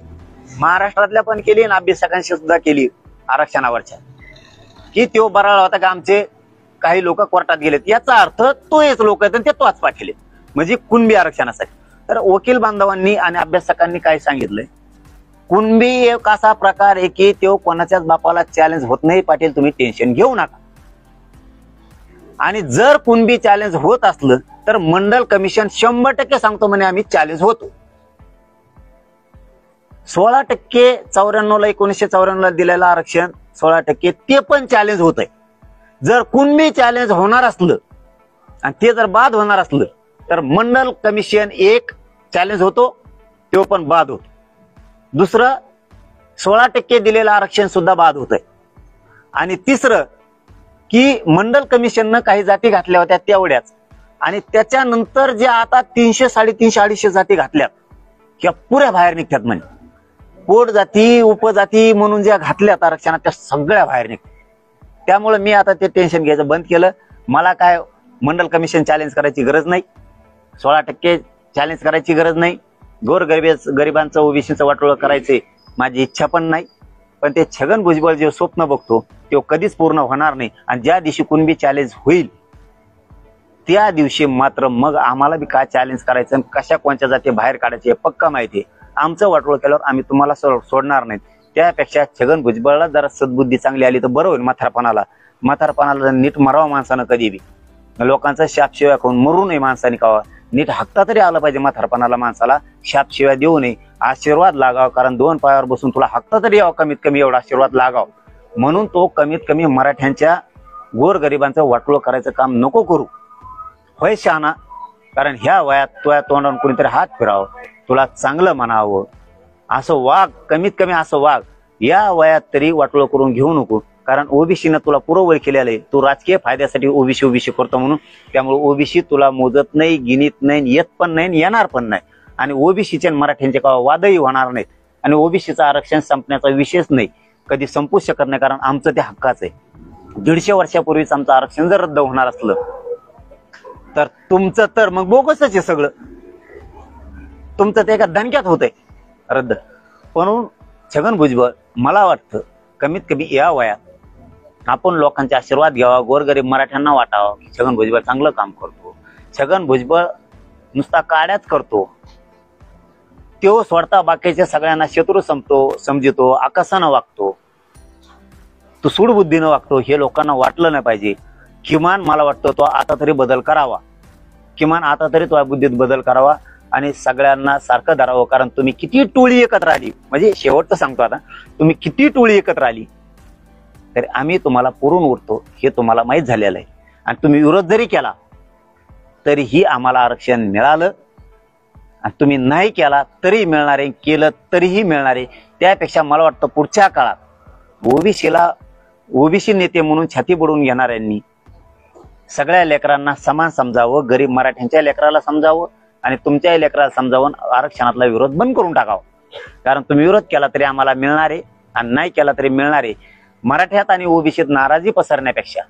महाराष्ट्रातल्या पण केली आणि अभ्यासकांशी सुद्धा केली आरक्षणावरच्या. की तो बराळा होता का आमचे काही लोक कोर्टात गेलेत, याचा अर्थ तोच लोक आहेत आणि ते तोच पाठवले, म्हणजे कुणबी आरक्षणासाठी. तर वकील बांधवांनी आणि अभ्यासकांनी काय सांगितलंय, कुणबी एक असा प्रकार आहे की तो कोणाच्याच बापाला चॅलेंज होत नाही. पाटील तुम्ही टेन्शन घेऊ नका. आणि जर कुणबी चॅलेंज होत असलं तर मंडल कमिशन 100% सांगतो म्हणे आम्ही चॅलेंज होतो. 16% 94ला 1994ला दिलेलं आरक्षण 16% ते पण चॅलेंज होत आहे. जर कुणबी चॅलेंज होणार असलं आणि ते जर बाद होणार असलं तर मंडल कमिशन एक चॅलेंज होतो, तो पण बाद होतो. दुसरं 16% दिलेलं आरक्षण सुद्धा बाद होत आहे. आणि तिसरं की मंडल कमिशननं काही जाती घातल्या होत्या तेवढ्याच, आणि त्याच्यानंतर जे आता 300, 350, 250 जाती घातल्यात त्या पुऱ्या बाहेर निघतात. म्हणजे पोट जाती, उपजाती म्हणून ज्या घातल्यात आरक्षणात त्या सगळ्या बाहेर निघतात. त्यामुळे मी आता ते टेन्शन घ्यायचं बंद केलं. मला काय मंडल कमिशन चॅलेंज करायची गरज नाही, 16% चॅलेंज करायची गरज नाही, गरिबांचं ओबीसीचं वाटोळं करायचे माझी इच्छा पण नाही. पण ते छगन भुजबळ जे स्वप्न बघतो ते कधीच पूर्ण होणार नाही. आणि ज्या दिवशी कुणबी चॅलेंज होईल त्या दिवशी मात्र मग आम्हाला बी काय चॅलेंज करायचं आणि कशा कोणत्या जाती बाहेर काढायचे पक्का माहिती आहे. आमचं वाटोळं केल्यावर आम्ही तुम्हाला सोडणार नाही. त्यापेक्षा छगन भुजबळला जरा सद्बुद्धी चांगली आली तर बरं होईल. म्हातारपणाला नीट मरावं माणसानं कधी बी. लोकांचा शापशिवाय खाऊन मरू नये माणसाने. कावा नीट हक्ता तरी आलं पाहिजे म्हातारपणाला माणसाला. शापशिवाय देऊ नये, आशीर्वाद लागाव. कारण 2 पायावर बसून तुला हक्ता तरी यावं, कमीत कमी एवढा आशीर्वाद लागाव. म्हणून तो कमीत कमी मराठ्यांच्या गोरगरिबांचं वाटोळं करायचं काम नको करू. होय शहाणा, कारण ह्या वयात तुझ्या तोंडावर कोणीतरी हात फिरावं, तुला चांगलं म्हणावं, असं वाग, कमीत कमी असं वाग. या वयात तरी वाटोळं करून घेऊ नको. कारण ओबीसीनं तुला पुरवळ केलेलं आहे. तू राजकीय फायद्यासाठी ओबीसी करतो म्हणून. त्यामुळे ओबीसी तुला मोजत नाही, गिनीत नाही, येत पण नाही, येणार पण नाही. आणि ओबीसीच्या मराठ्यांचे का वादही होणार नाहीत. आणि ओबीसीचं आरक्षण संपण्याचा विषयच नाही, कधी संपूच शकत नाही, कारण आमचं ते हक्काचं आहे. 150 वर्षापूर्वीच आमचं आरक्षण जर रद्द होणार असलं तर तुमचं तर मग बोगसच आहे सगळं. तुमचं ते एका दणक्यात होतंय रद्द. म्हणून छगन भुजबळ मला वाटतं कमीत कमी या वयात आपण लोकांचे आशीर्वाद घ्यावा, गोरगरीब मराठ्यांना वाटावं की छगन भुजबळ चांगलं काम करतो. छगन भुजबळ नुसता काड्याच करतो, तो स्वतः बाकीच्या सगळ्यांना शत्रू समजतो, आकाशानं वागतो, तो सूडबुद्धीनं वागतो, हे लोकांना वाटलं नाही पाहिजे. किमान मला वाटतं तो आता तरी बदल करावा, किमान आता तरी तो बुद्धीत बदल करावा आणि सगळ्यांना सारखं धरावं. कारण तुम्ही किती टोळी एकत्र आली, म्हणजे शेवटचं सांगतो आता, तुम्ही किती टोळी एकत्र आली तरी आम्ही तुम्हाला पुरून उरतो हे तुम्हाला माहीत झालेलं आहे. आणि तुम्ही विरोध जरी केला तरीही आम्हाला आरक्षण मिळालं, आणि तुम्ही नाही केला तरी मिळणार आहे, केलं तरीही मिळणार आहे. त्यापेक्षा मला वाटतं पुढच्या काळात ओबीसी नेते म्हणून छाती बुडवून घेणाऱ्यांनी सगळ्या लेकरांना समान समजावं, गरीब मराठ्यांच्या लेकराला समजावं आणि तुमच्या लेकराला समजावून आरक्षणातला विरोध बंद करून टाकावा. कारण तुम्ही विरोध केला तरी आम्हाला मिळणार आहे आणि नाही केला तरी मिळणार आहे. मराठ्यात आणि ओबीसीत नाराजी पसरण्यापेक्षा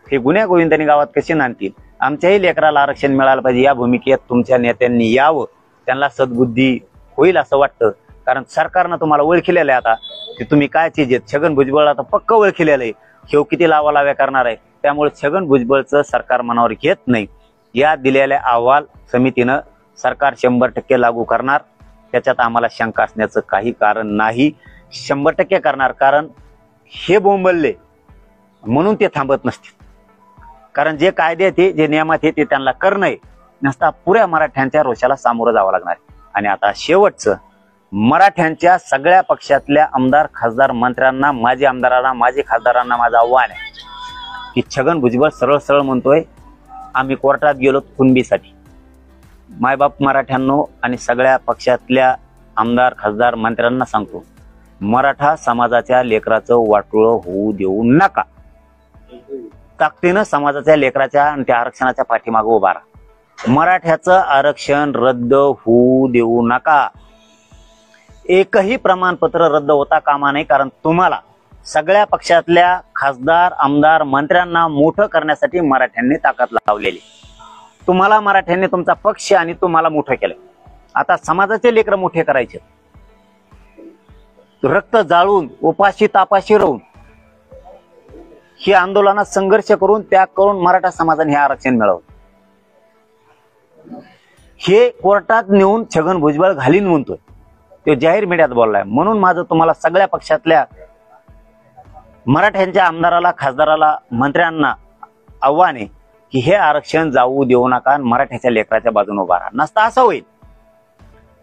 हे गुन्ह्या गोविंदांनी गावात कसे नांदतील, आमच्याही लेकराला आरक्षण मिळालं पाहिजे या भूमिकेत तुमच्या नेत्यांनी यावं. त्यांना सद्बुद्धी होईल असं वाटतं, कारण सरकारनं तुम्हाला ओळखलेलं आहे आता की तुम्ही काय चीज आहेत. छगन भुजबळ आता पक्क ओळखलेलं आहे, हे किती लावालाव्या करणार आहे. त्यामुळे छगन भुजबळचं सरकार मनावर घेत नाही. या दिलेल्या अहवाल समितीनं सरकार 100% लागू करणार, त्याच्यात आम्हाला शंका असण्याचं काही कारण नाही. 100% करणार, कारण हे बोंबलले म्हणून ते थांबत नसतील. कारण जे कायदे आहेत, जे नियमात आहे ते त्यांना करणं नसता पुऱ्या मराठ्यांच्या रोषाला सामोरं जावं लागणार आहे. आणि आता शेवटचं, मराठ्यांच्या सगळ्या पक्षातल्या आमदार, खासदार, मंत्र्यांना, माजी आमदारांना, माजी खासदारांना माझं आव्हान आहे की छगन भुजबळ सरळ सरळ म्हणतोय आम्ही कोर्टात गेलो कुणबीसाठी. मायबाप मराठ्यांनो आणि सगळ्या पक्षातल्या आमदार, खासदार, मंत्र्यांना सांगतो, मराठा समाजाच्या लेकराचं वाटोळं होऊ देऊ नका. ताकदीनं समाजाच्या लेकराच्या आणि त्या आरक्षणाच्या पाठीमागे उभा राहा. मराठ्याचं आरक्षण रद्द होऊ देऊ नका. एकही प्रमाणपत्र रद्द होता कामा नये, कारण तुम्हाला सगळ्या पक्षातल्या खासदार, आमदार, मंत्र्यांना मोठं करण्यासाठी मराठ्यांनी ताकद लावलेली. तुम्हाला मराठ्यांनी तुमचा पक्ष आणि तुम्हाला मोठं केलं. आता समाजाचे लेकरं मोठे करायचे, रक्त जाळून, उपाशी तापाशी राहून, ही आंदोलनात संघर्ष करून, त्याग करून मराठा समाजाने हे आरक्षण मिळवलं. हे कोर्टात नेऊन छगन भुजबळ घालीन म्हणतोय, तो जाहीर मीडियात बोललाय. म्हणून माझं तुम्हाला सगळ्या पक्षातल्या मराठ्यांच्या आमदाराला, खासदाराला, मंत्र्यांना आव्हान आहे की हे आरक्षण जाऊ देऊ नका, मराठ्याच्या लेकराच्या बाजूने उभा राहा. नसता असं होईल,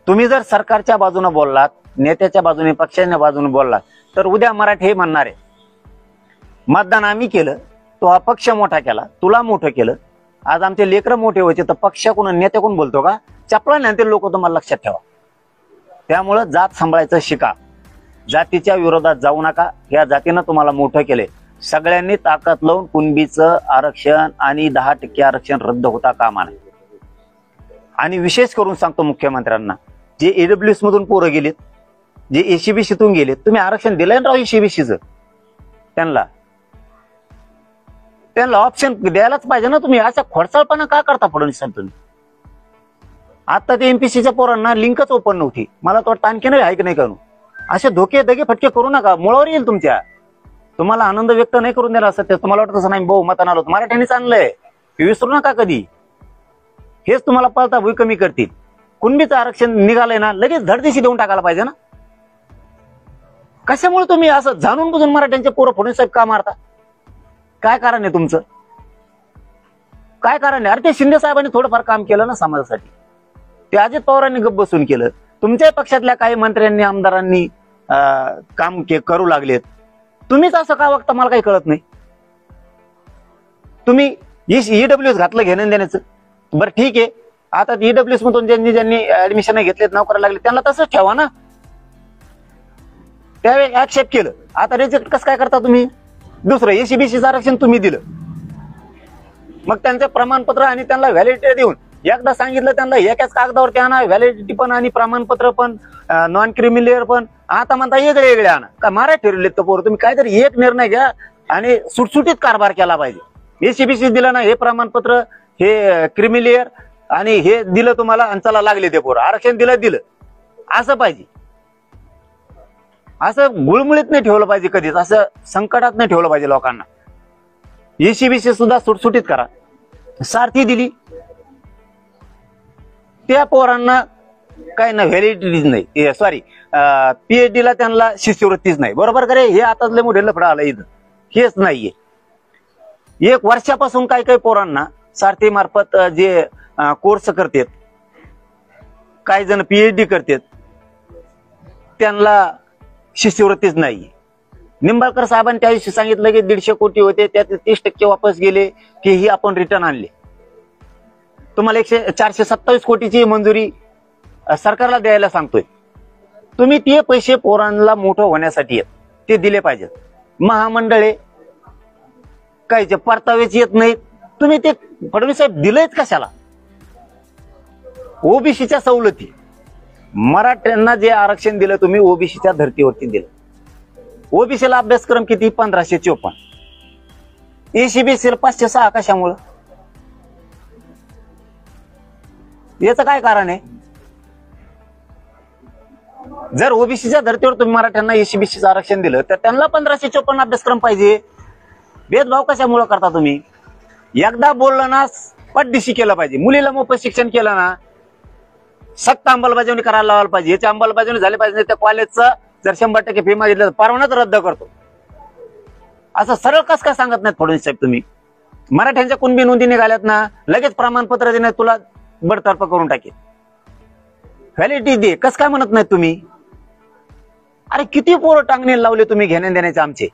तुम्ही जर सरकारच्या बाजूने बोललात, नेत्याच्या बाजूने, पक्षाच्या बाजूने बोललात, तर उद्या मराठी हे म्हणणार आहे मतदान आम्ही केलं, तो हा पक्ष मोठा केला, तुला मोठं केलं. आज आमचे लेकरं मोठे व्हायचे तर पक्षाकडून, नेत्याकडून बोलतो का? चपला नाही लोक, तुम्हाला लक्षात ठेवा. त्यामुळं जात सांभाळायचं शिका, जातीच्या विरोधात जाऊ नका. या जातीनं तुम्हाला मोठं केले. सगळ्यांनी ताकद लावून कुणबीचं आरक्षण आणि 10% आरक्षण रद्द होता कामा नये. आणि विशेष करून सांगतो मुख्यमंत्र्यांना, जे ईडब्ल्यूएस मधून पोरं गेलेत, जे एसीबीसीतून गेलेत, तुम्ही आरक्षण दिलंय ना राव एसीबीसीचं, त्यांना ऑप्शन द्यायलाच पाहिजे ना. तुम्ही असा खोडसाळपणा का करता फडणवीस साहेब तुम्ही? आता ते एमपीसीच्या पोरांना लिंकच ओपन नव्हती. मला तर वाटतं आणखी आहे की नाही करू. असे धोके दगे फटके करू नका, मुळावर येईल तुमच्या. तुम्हाला आनंद व्यक्त नाही करून दिला असं, तुम्हाला वाटत असं नाही बहुमतानं आलो, मराठ्यांनीच आणलंय, विसरू नका कधी. हेच तुम्हाला पळता भुई कमी करतील. कुणबीचं आरक्षण निघालंय ना, लगेच धडदिशी देऊन टाकायला पाहिजे ना. कशामुळे तुम्ही असं जाणून बुजून मराठ्यांचे पोरं फडणवीस साहेब का मारता? काय कारण आहे तुमचं? काय कारण आहे? अरे ते शिंदे साहेबांनी थोडंफार काम केलं ना समाजासाठी, ते अजित पवारांनी गप्प बसून केलं. तुमच्या पक्षातल्या काही मंत्र्यांनी, आमदारांनी काम करू लागलेत. तुम्हीच असं का वागता मला काही कळत नाही. तुम्ही ईडब्ल्यूएस घातलं घेणं देण्याचं, बरं ठीक आहे. आता ईडब्ल्यूएस मधून ज्यांनी ऍडमिशन घेतलेत, नोकऱ्या लागले, त्यांना तसंच ठेवा ना. त्यावेळी ऍक्सेप्ट केलं, आता रिजेक्ट कसं काय करता तुम्ही? दुसरं एसीबीसीचं आरक्षण तुम्ही दिलं, मग त्यांचे प्रमाणपत्र आणि त्यांना व्हॅलिडिटी देऊन एकदा सांगितलं त्यांना एकाच कागदावरती आणा, व्हॅलिडिटी पण आणि प्रमाणपत्र पण नॉन क्रिमी लेअर पण आता म्हणता वेगळे वेगळे आणा का महाराज ठरवलेत का पोरं तुम्ही काहीतरी एक निर्णय घ्या आणि सुटसुटीत कारभार केला पाहिजे एसीबीसी दिलं ना हे प्रमाणपत्र हे क्रिमी लेअर आणि हे दिलं तुम्हाला आणि चला लागले ते पोरं आरक्षण दिलं असं पाहिजे असं गुळमुळीत नाही ठेवलं पाहिजे कधीच असं संकटात नाही ठेवलं पाहिजे लोकांना एसीबीसी सुद्धा सुटसुटीत करा सारथी दिली त्या पोरांना काय ना व्हॅलिडिटीच नाही सॉरी पीएचडी ला त्यांना शिष्यवृत्तीच नाही बरोबर करे हे आताच लय मोठे लफडा आलं इथं हेच नाहीये 1 वर्षापासून काही पोरांना सारथी मार्फत जे कोर्स करतात काही जण पीएचडी करतात त्यांना शिष्यवृत्तीच नाहीये निंबाळकर साहेबांनी त्या दिवशी सांगितलं की 150 कोटी होते त्यात 30% वापस गेले की ही आपण रिटर्न आणले तुम्हाला 427 कोटीची मंजुरी सरकारला द्यायला सांगतोय तुम्ही ते पैसे पोरांना मोठं होण्यासाठी आहेत ते दिले पाहिजेत महामंडळे काहीचे परतावेच येत नाहीत तुम्ही ते फडणवीस साहेब दिलेच कशाला ओबीसीच्या सवलती मराठ्यांना जे आरक्षण दिलं तुम्ही ओबीसीच्या धर्तीवरती दिलं ओबीसीला अभ्यासक्रम किती 1554 एसीबीसीला 506 कशामुळं याचं काय कारण आहे जर ओबीसीच्या धर्तीवर तुम्ही मराठ्यांना एसीबीसीचं आरक्षण दिलं तर त्यांना 1554 अभ्यासक्रम पाहिजे भेदभाव कशामुळे करता तुम्ही एकदा बोललं ना पटदिशी केलं पाहिजे मुलीला मोफत शिक्षण केलं ना सक्त अंमलबजावणी करायला लावायला पाहिजे याची अंमलबजावणी झाली पाहिजे त्या कॉलेजचं जर 100% फी मागितलं तर परवानाच रद्द करतो असं सरळ कस काय सांगत नाहीत फडणवीस साहेब तुम्ही मराठ्यांच्या कुणबी नोंदी निघाल्यात ना लगेच प्रमाणपत्र देण्यात तुला बडतर्फ करून टाकेल व्हॅलिडिटी दे कस काय म्हणत नाही तुम्ही अरे किती पोरं टांगणे लावले तुम्ही घेण्या देण्याचे आमचे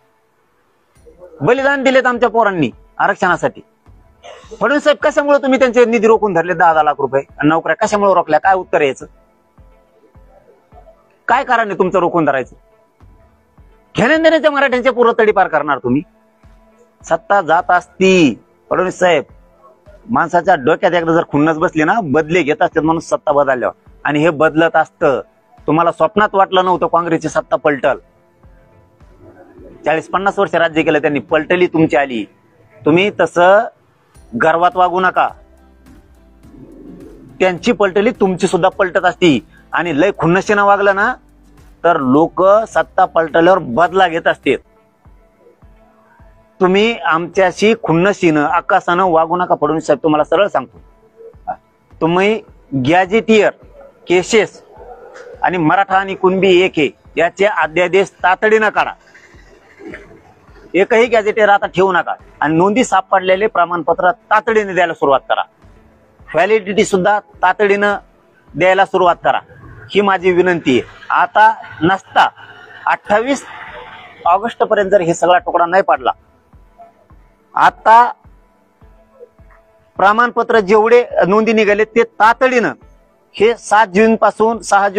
बलिदान दिलेत आमच्या पोरांनी आरक्षणासाठी फडणवीस साहेब कशामुळे तुम्ही त्यांचे निधी रोखून धरले 10 लाख रुपये आणि नोकऱ्या कशामुळे रोखल्या काय उत्तर यायचं काय कारण आहे तुमचं रोखून धरायचं घेण्या देण्याच्या मराठ्यांच्या पूर्व तडीपार करणार तुम्ही सत्ता जात असती फडणवीस साहेब माणसाच्या डोक्यात एकदा जर खुन्नस बसली ना बदले घेत असतात म्हणून सत्ता बदलल्यावर आणि हे बदलत असतं तुम्हाला स्वप्नात वाटलं नव्हतं काँग्रेसची सत्ता पलटल 40-50 वर्ष राज्य केलं त्यांनी पलटली तुमची आली तुम्ही तसं गर्वात वागू नका त्यांची पलटली तुमची सुद्धा पलटत असती आणि लय खुन्नशीनं वागलं ना तर लोक सत्ता पलटल्यावर बदला घेत असतात तुम्ही आमच्याशी खुन्नशीनं आकाशानं वागू नका फडणवीस साहेब तुम्हाला सरळ सांगतो तुम्ही गॅजेटियर केसेस आणि मराठा आणि कुणबी एक आहे याचे अध्यादेश तातडीनं काढा एकही गॅजेटियर आता ठेवू नका आणि नोंदी सापडलेले प्रमाणपत्र तातडीने द्यायला सुरुवात करा व्हॅलिडिटी सुद्धा तातडीनं द्यायला सुरुवात करा ही माझी विनंती आहे आता नसता 28 ऑगस्ट पर्यंत जर हे सगळा तुकडा नाही पडला आता प्रमाणपत्र जेवढे नोंदी निघाले ते तातडीनं हे 6 जून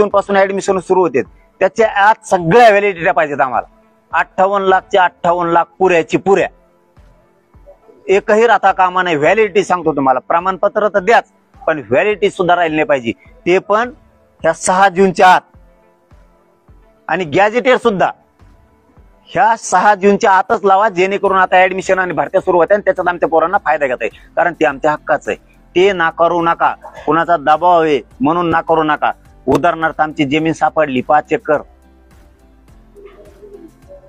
पासून ऍडमिशन सुरू होते त्याच्या आत सगळ्या व्हॅलिडिटी पाहिजेत आम्हाला 58 लाखचे 58 लाख पुऱ्या एकही राहता कामा नाही व्हॅलिडिटी सांगतो तुम्हाला प्रमाणपत्र तर द्याच पण व्हॅलिडिटी सुद्धा राहिली नाही पाहिजे ते पण ह्या 6 जूनच्या आत आणि गॅजेटियर सुद्धा ह्या 6 जूनच्या आतच लावा जेणेकरून आता ऍडमिशन आणि भरत्या सुरू होत्या आणि त्याच्यात आमच्या पोरांना फायदा घेता येईल कारण ते आमच्या हक्काचं आहे ते नाकारू नका कुणाचा दबाव आहे म्हणून नाकारू नका उदाहरणार्थ आमची जमीन सापडली 5 एकर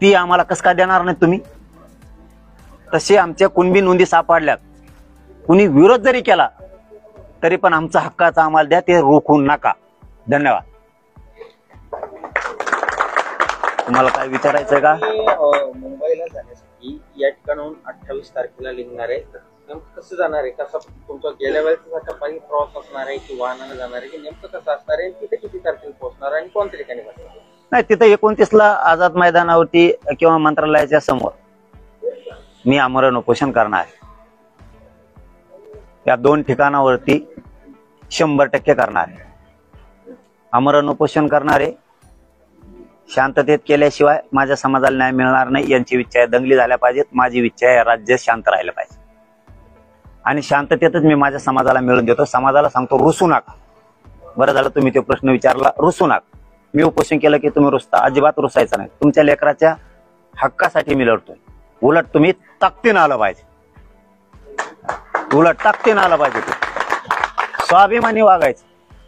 ती आम्हाला कस काय देणार नाही तुम्ही तसे आमच्या कुणबी नोंदी सापडल्यात कुणी विरोध जरी केला तरी पण आमचा हक्काचा आम्हाला द्या ते रोखून नका धन्यवाद तुम्हाला काय विचारायचंय का मुंबईला जाण्यासाठी या ठिकाणाहून 28 तारखेला निघणार आहे कसं जाणार आहे कसं तुमचा गेल्या वेळेचा काही प्रवास असणार आहे की वाहनानं जाणार आहे की नेमकं कसं असणार आहे तिथे किती तारखेला पोहोचणार आणि कोणत्या ठिकाणी बसणार नाही तिथे 29ला आझाद मैदानावरती किंवा मंत्रालयाच्या समोर मी आमरण उपोषण करणार आहे या 2 ठिकाणावरती 100% करणार आहे आमरण उपोषण करणारे शांततेत केल्याशिवाय माझ्या समाजाला न्याय मिळणार नाही यांची इच्छा आहे दंगली झाल्या पाहिजेत माझी इच्छा आहे राज्य शांत राहिलं पाहिजे आणि शांततेतच मी माझ्या समाजाला मिळून देतो समाजाला सांगतो रुसू नका बरं झालं तुम्ही तो प्रश्न विचारला रुसू नका मी उपोषण केलं की तुम्ही रुसता, अजिबात रुसायचं नाही. तुमच्या लेकराच्या हक्कासाठी मी लढतोय. उलट तुम्ही ताकदीनं आलं पाहिजे, उलट ताकदीनं आलं पाहिजे. स्वाभिमानी वागायचं,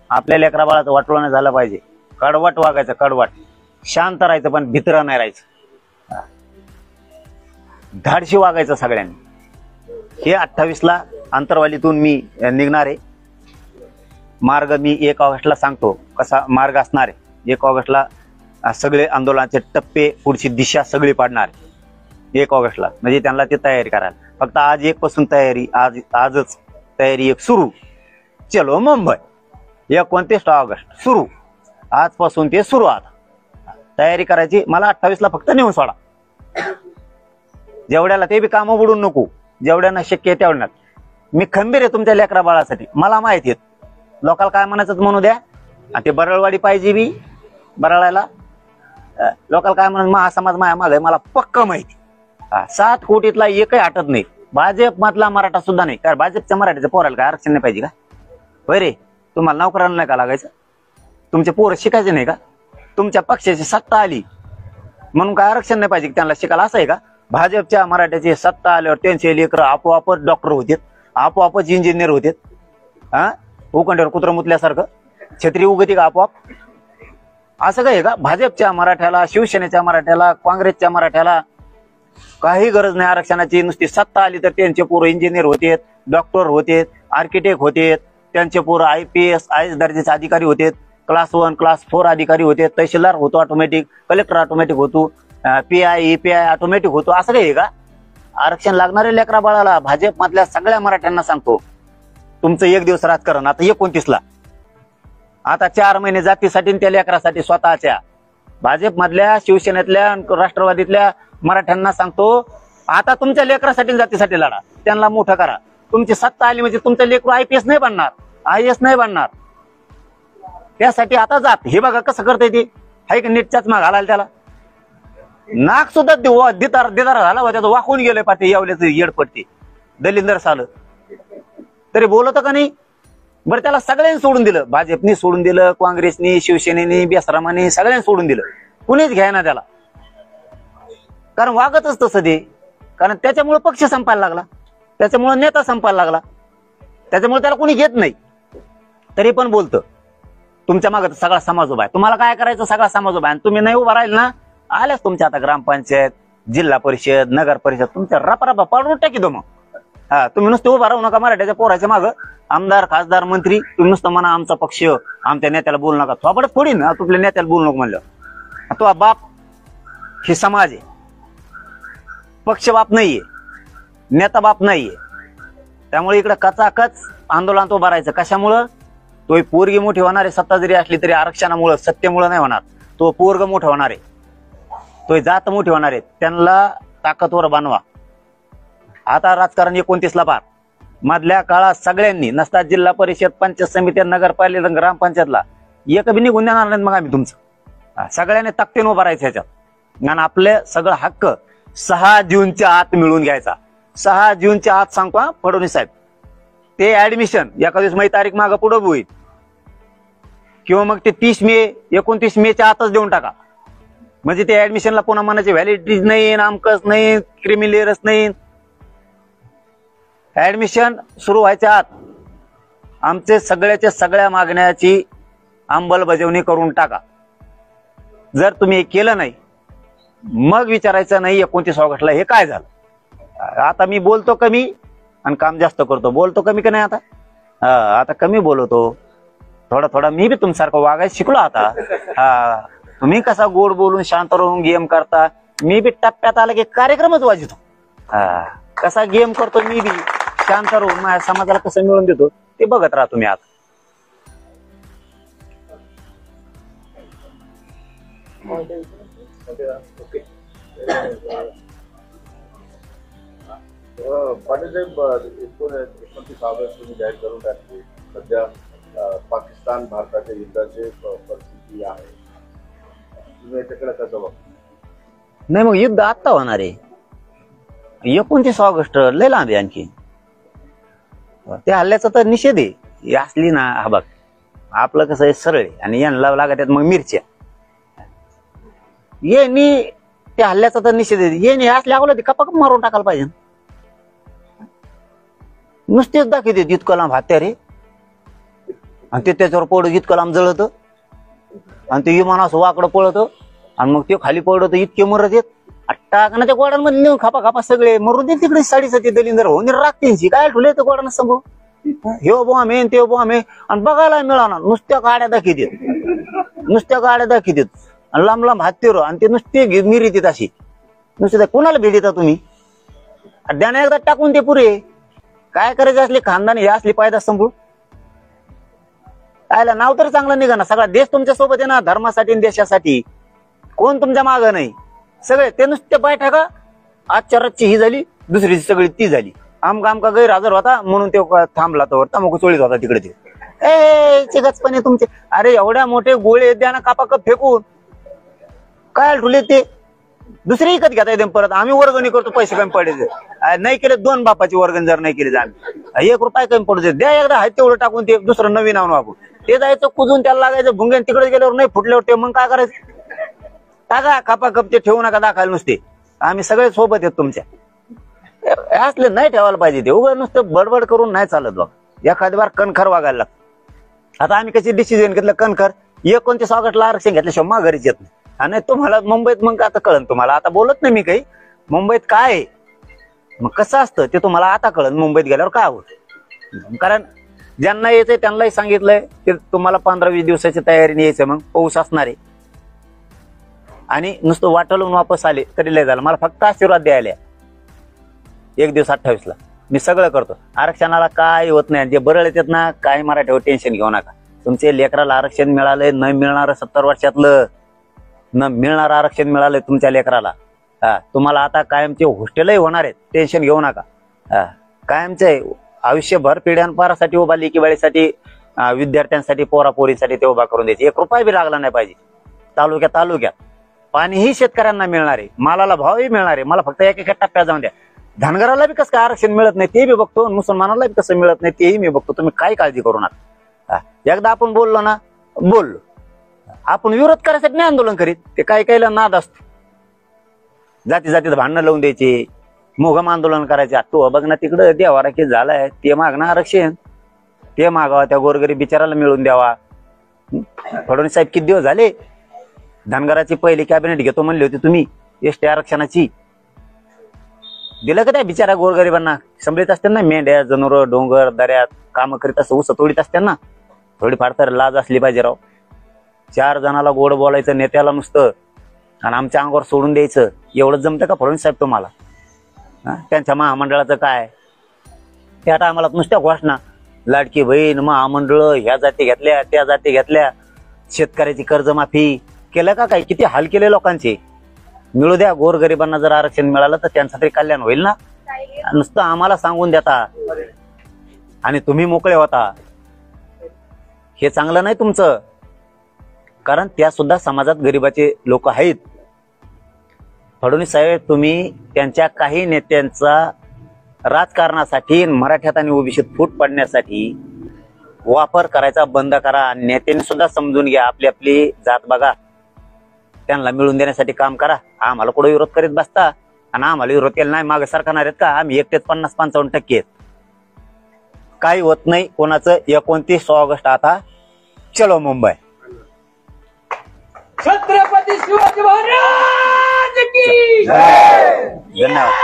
आपल्या लेकरा बाळाचं वाटोळं नाही झालं पाहिजे. कडवट वागायचं, कडवट. शांत राहायचं पण भित्र नाही राहायचं. धाडशी वागायचं सगळ्यांनी. हे 28ला आंतरवालीतून मी निघणार आहे. मार्ग मी 1 ऑगस्टला सांगतो कसा मार्ग असणार आहे. 1 ऑगस्टला सगळे आंदोलनाचे टप्पे, पुढची दिशा सगळी पाडणार 1 ऑगस्टला. म्हणजे त्यांना ती तयारी करायला. फक्त आज 1 पासून तयारी, आजच तयारी 1 सुरू. चलो मुंबई 29 ऑगस्ट सुरू. आजपासून ते सुरू. आता तयारी करायची. मला 28ला फक्त नेऊन सोडा. जेवढ्याला ते बी कामं बुडून नको, जेवढ्यांना शक्य आहे तेवढ्यात. मी खंबीर आहे तुमच्या लेकरा बाळासाठी. मला माहिती आहे लोकांना काय म्हणायचं म्हणू द्या. आणि ते बरळवाडी पाहिजे बी बरळायला. लोकांना काय म्हणून महासमाज माया माग मला पक्क माहिती. 7 कोटीतला एकही हटत नाही. भाजप मधला मराठा सुद्धा नाही. कारण भाजपच्या मराठीचं पोराला काय आरक्षण नाही पाहिजे का? होय रे, तुम्हाला नोकरांना नाही का लागायचं? तुमचे पोरं शिकायचे नाही का? तुमच्या पक्षाची सत्ता आली म्हणून काय आरक्षण नाही पाहिजे त्यांना शिकायला? असं आहे का? भाजपच्या मराठ्याची सत्ता आल्यावर त्यांचे लेकरं आपोआपच डॉक्टर होते, आपोआपच इंजिनियर होते. उकंड्यावर कुत्र मुतल्यासारखं छत्री उगती का आपोआप? असं काय आहे का? भाजपच्या मराठ्याला, शिवसेनेच्या मराठ्याला, काँग्रेसच्या मराठ्याला काही गरज नाही आरक्षणाची. नुसती सत्ता आली तर त्यांचे पोरं इंजिनियर होते, डॉक्टर होते, आर्किटेक्ट होते. त्यांचे पोरं IPS, IAS दर्जाचे अधिकारी होते, क्लास 1, क्लास 4 अधिकारी होते, तहसीलदार होतो ऑटोमॅटिक, कलेक्टर ऑटोमॅटिक होतो, PI, EPI ऑटोमॅटिक होतो. असं काही आहे का? आरक्षण लागणारे लेकरा बाळाला भाजप मधल्या सगळ्या मराठ्यांना सांगतो, तुमचं 1 दिवस राजकारण. आता 29ला आता 4 महिने जातीसाठी त्या लेकरासाठी स्वतःच्या. भाजप मधल्या, शिवसेनेतल्या, राष्ट्रवादीतल्या मराठ्यांना सांगतो, आता तुमच्या लेकरासाठी जातीसाठी लढा. त्यांना मोठं करा. तुमची सत्ता आली म्हणजे तुमचं लेकरू IPS नाही बनणार, IAS नाही बनणार. त्यासाठी आता जात. हे बघा कसं करता येते. हाय का नीटच्याच माग घालायला त्याला. नाक सुद्धा दिदार झाला होता, त्याचं वाकून गेलोय पाठी यावल्याचं येडपट्टी दलिंदर साल तरी बोलत का नाही? बरं त्याला सगळ्यांनी सोडून दिलं. भाजपनी सोडून दिलं, काँग्रेसनी, शिवसेनेनी, बेसरामानी सगळ्यांनी सोडून दिलं. कुणीच घ्यायना त्याला. कारण वागतच तसं ते. कारण त्याच्यामुळे पक्ष संपायला लागला, त्याच्यामुळे नेता संपायला लागला, त्याच्यामुळे त्याला कोणी घेत नाही. तरी पण बोलतं तुमच्या मागे सगळा समाज उभा आहे. तुम्हाला काय करायचं? सगळा समाज उभा आहे. तुम्ही नाही उभा राहील ना, आल्याच तुमच्या आता ग्रामपंचायत, जिल्हा परिषद, नगर परिषद तुमच्या रपा पाडून टाकी दो. मग तुम्ही नुसतं उभा राहू नका मराठ्याच्या पोराच्या मागं. आमदार, खासदार, मंत्री तुम्ही नुसतं म्हणा आमचा पक्ष, आमच्या नेत्याला बोलू नका. थोपड फोडीन तुपल्या नेत्याला बोलू नको म्हणलं. तो बाप हे समाज आहे, पक्ष बाप नाहीये, नेता बाप नाहीये. त्यामुळे इकडे कचाकच आंदोलन उभं राहायचं. कशामुळं? तो पोरगी मोठी होणार आहे. सत्ता जरी असली तरी आरक्षणामुळे, सत्तेमुळे नाही होणार. तो पोरग मोठं होणार आहे, तो जात मोठी होणार आहे. त्यांना ताकदवर बनवा. आता राजकारण 29ला पार. मधल्या काळात सगळ्यांनी नसता जिल्हा परिषद, पंचायत समित्या, नगरपालिका, ग्रामपंचायतला एक बी निघून देणार नाही. मग आम्ही तुमचं सगळ्यांनी ताकदीने उभं राहायचं ह्याच्यात. आणि आपले सगळं हक्क 6 जूनच्या आत मिळवून घ्यायचा. 6 जूनच्या आत सांगतो फडणवीस साहेब. ते ऍडमिशन 21 मे तारीख मागं पुढे होईल किंवा मग ते 30 मे 29 मेच्या आतच देऊन टाका. म्हणजे ते ऍडमिशनला पुन्हा मनाची व्हॅलिडिटी नाही, नामकच नाही, क्रिमिलेअरच नाही. ऍडमिशन सुरू व्हायच्या आत आमचे सगळ्याच्या सगळ्या मागण्याची अंमलबजावणी करून टाका. जर तुम्ही हे केलं नाही मग विचारायचं नाही 29 ऑगस्टला हे काय झालं. आता मी बोलतो कमी आणि काम जास्त करतो. बोलतो कमी का नाही? आता कमी बोलतो. थोडा थोडा मी बी तुमच्यासारखं वागायला शिकलो आता. तुम्ही कसा गोड बोलून शांत राहून गेम करता, मी बी टप्प्यात आला की कार्यक्रमच वाजवतो. कसा गेम करतो मी बी शांत राहून, माझ्या समाजाला कसं मिळून देतो ते बघत राहा तुम्ही. आता पाटील साहेब 29 ऑगस्ट तुम्ही जाहीर करून टाकली. सध्या पाकिस्तान भारताच्या युद्धाची परिस्थिती आहे. तुम्ही याच्याकडे कसं बघता? नाही मग युद्ध आत्ता होणार आहे. 29 ऑगस्ट लय लांब आहे आणखी. त्या हल्ल्याचा तर निषेध आहे. असली ना हा बघ आपलं कसं आहे सरळ आहे आणि यांना लागत आहेत मग मिरच्या. येणी त्या हल्ल्याचा तर निषेध आहे. येणे असल्या अगोदर कपा मारून टाकायला पाहिजे. नुसतेच दाखवते इतकं लांब हत्यारे आणि ते त्याच्यावर पडत इतकं लांब जळत आणि ते विमान असं वाकडं पळत आणि मग ते खाली पडत इतके मरत येत. टाकण्याच्या गोडांमध्ये नेऊन खापा खापा सगळे मरून देत तिकडे 7.5 दलिंदर होऊन राखते काय ठुले तर गोडानं समोर हे बो आम्ही ते बो आम्ही आणि बघायला मिळाला नुसत्या गाड्या दाखवतात आणि लांब लांब हत्तीवर आणि ते नुसते मिरीत अशी नुसते. कोणाला भेट देता तुम्ही? द्याने एकदा टाकून ते पुरे काय करायचे असले खानदानी हे असली पायदा संभू आयला नाव तर चांगलं निघा ना. सगळा देश तुमच्या सोबत आहे ना धर्मासाठी आणि देशासाठी. कोण तुमच्या माग नाही. सगळे ते नुसते पाय टाका. आजच्या रातची ही झाली दुसरी सगळी ती झाली. आमका गैरहजर होता म्हणून ते थांबला तर तंबाखू चोळीत होता तिकडे ते गचपणे तुमचे. अरे एवढ्या मोठे गोळे द्या ना कापा कप फेकून काय ठुले ते दुसरे विकत घेता येते परत. आम्ही वर्गणी करतो पैसे कमी पडायचे नाही केले 2 बापाची वर्गणी जर नाही केली आम्ही 1 रुपया कमी पडू द्या एकदा आहे तेवढं टाकून ते दुसरं नवीन आणून वापरू. ते जायचं कुजून त्याला लागायचं भुंग्यान तिकडे गेल्यावर नाही फुटल्यावर ते मग काय करायचं. टाका कापा कप ते ठेवू नका दाखायला नुसते. आम्ही सगळे सोबत आहेत तुमच्या. असले नाही ठेवायला पाहिजे ते उभं नुसतं बडबड करून नाही चालत बघ. एखादी बार कणखर वागायला लागतं. आता आम्ही कशी डिसिजन घेतलं कणखर 29 ऑगस्टला आरक्षण घेतल्याशिवाय माघारीच येत नाही. आणि तुम्हाला मुंबईत मग आता कळन तुम्हाला. आता बोलत नाही मी काही मुंबईत काय आहे मग कसं असतं ते तुम्हाला आता कळन मुंबईत गेल्यावर काय होत. कारण ज्यांना यायचंय त्यांनाही सांगितलंय की तुम्हाला 15-20 दिवसाची तयारीने यायचं. मग पाऊस असणार आहे आणि नुसतं वाटलून वापस आले तरी लय झालं. मला फक्त आशीर्वाद द्यायला 1 दिवस 28ला मी सगळं करतो. आरक्षणाला काय होत नाही. जे बरळ येतात ना काय मराठीवर टेन्शन घेऊ नका. तुमचे लेकराला आरक्षण मिळालंय न मिळणार 70 वर्षातलं न मिळणार आरक्षण मिळालंय तुमच्या लेकराला. तुम्हाला आता कायमचे हॉस्टेलही होणार आहेत टेन्शन घेऊ नका. कायमचे आयुष्यभर पिढ्यांपारासाठी उभा लेकीबाळीसाठी विद्यार्थ्यांसाठी पोरापोरीसाठी ते उभा करून द्यायचे. 1 रुपया बी लागला नाही पाहिजे. तालुक्यात पाणीही शेतकऱ्यांना मिळणार आहे. मालाला भावही मिळणार आहे. मला फक्त एक टप्प्यात जाऊन द्या. धनगराला बी कसं काय आरक्षण मिळत नाही ते बी बघतो. मुसलमानाला बी कसं मिळत नाही तेही मी बघतो. तुम्ही काय काळजी करू नका. एकदा आपण बोललो ना बोललो. आपण विरोध करायसाठी नाही आंदोलन करीत. ते काही काहीला नाद असतो. जातीत भांडणं लावून द्यायचे मोघम आंदोलन करायचे. तो बघ ना तिकडं देवारा की झालाय ते मागणं आरक्षण ते मागावा त्या गोरगरीब बिचाराला मिळून द्यावा. फडणवीस साहेब किती दिवस झाले धनगराची पहिली कॅबिनेट घेतो म्हणली होती तुम्ही एसटी आरक्षणाची. दिलं का त्या बिचारा गोरगरिबांना? संभळीत असते ना मेंढ्या जनावर डोंगर दऱ्यात काम करीत असं ऊस तोडीत असते ना. थोडीफार तर लाज असली पाहिजे राव. 4 जणाला गोड बोलायचं नेत्याला नुसतं आणि आमच्या अंगावर सोडून द्यायचं एवढं जमतं का फडणवीस साहेब तुम्हाला? त्यांच्या महामंडळाचं काय त्या टायमाला नुसत्या घोषणा लाडकी बहीण महामंडळ ह्या जाती घेतल्या त्या जाती घेतल्या शेतकऱ्याची कर्जमाफी केलं का? काय किती हाल केले लोकांचे. मिळू द्या गोरगरिबांना जर आरक्षण मिळालं तर त्यांचं तरी कल्याण होईल ना. नुसतं आम्हाला सांगून देता आणि तुम्ही मोकळे होता हे चांगलं नाही तुमचं. कारण त्या सुद्धा समाजात गरिबाचे लोक आहेत. फडणवीस साहेब तुम्ही त्यांच्या काही नेत्यांचा राजकारणासाठी मराठ्यात आणि ओबीसीत फूट पडण्यासाठी वापर करायचा बंद करा. नेत्यांनी सुद्धा समजून घ्या. आपली आपली जात बघा. त्यांना मिळून देण्यासाठी काम करा. आम्हाला कुठं विरोध करीत बसता आणि आम्हाला विरोध केला नाही मागे सरकारणार आहेत का? आम्ही एकटेच 50-55% आहेत. काही होत नाही कोणाचं. 29 ऑगस्ट आता चलो मुंबई. छत्रपती शिवाजी महाराज की धन्यवाद.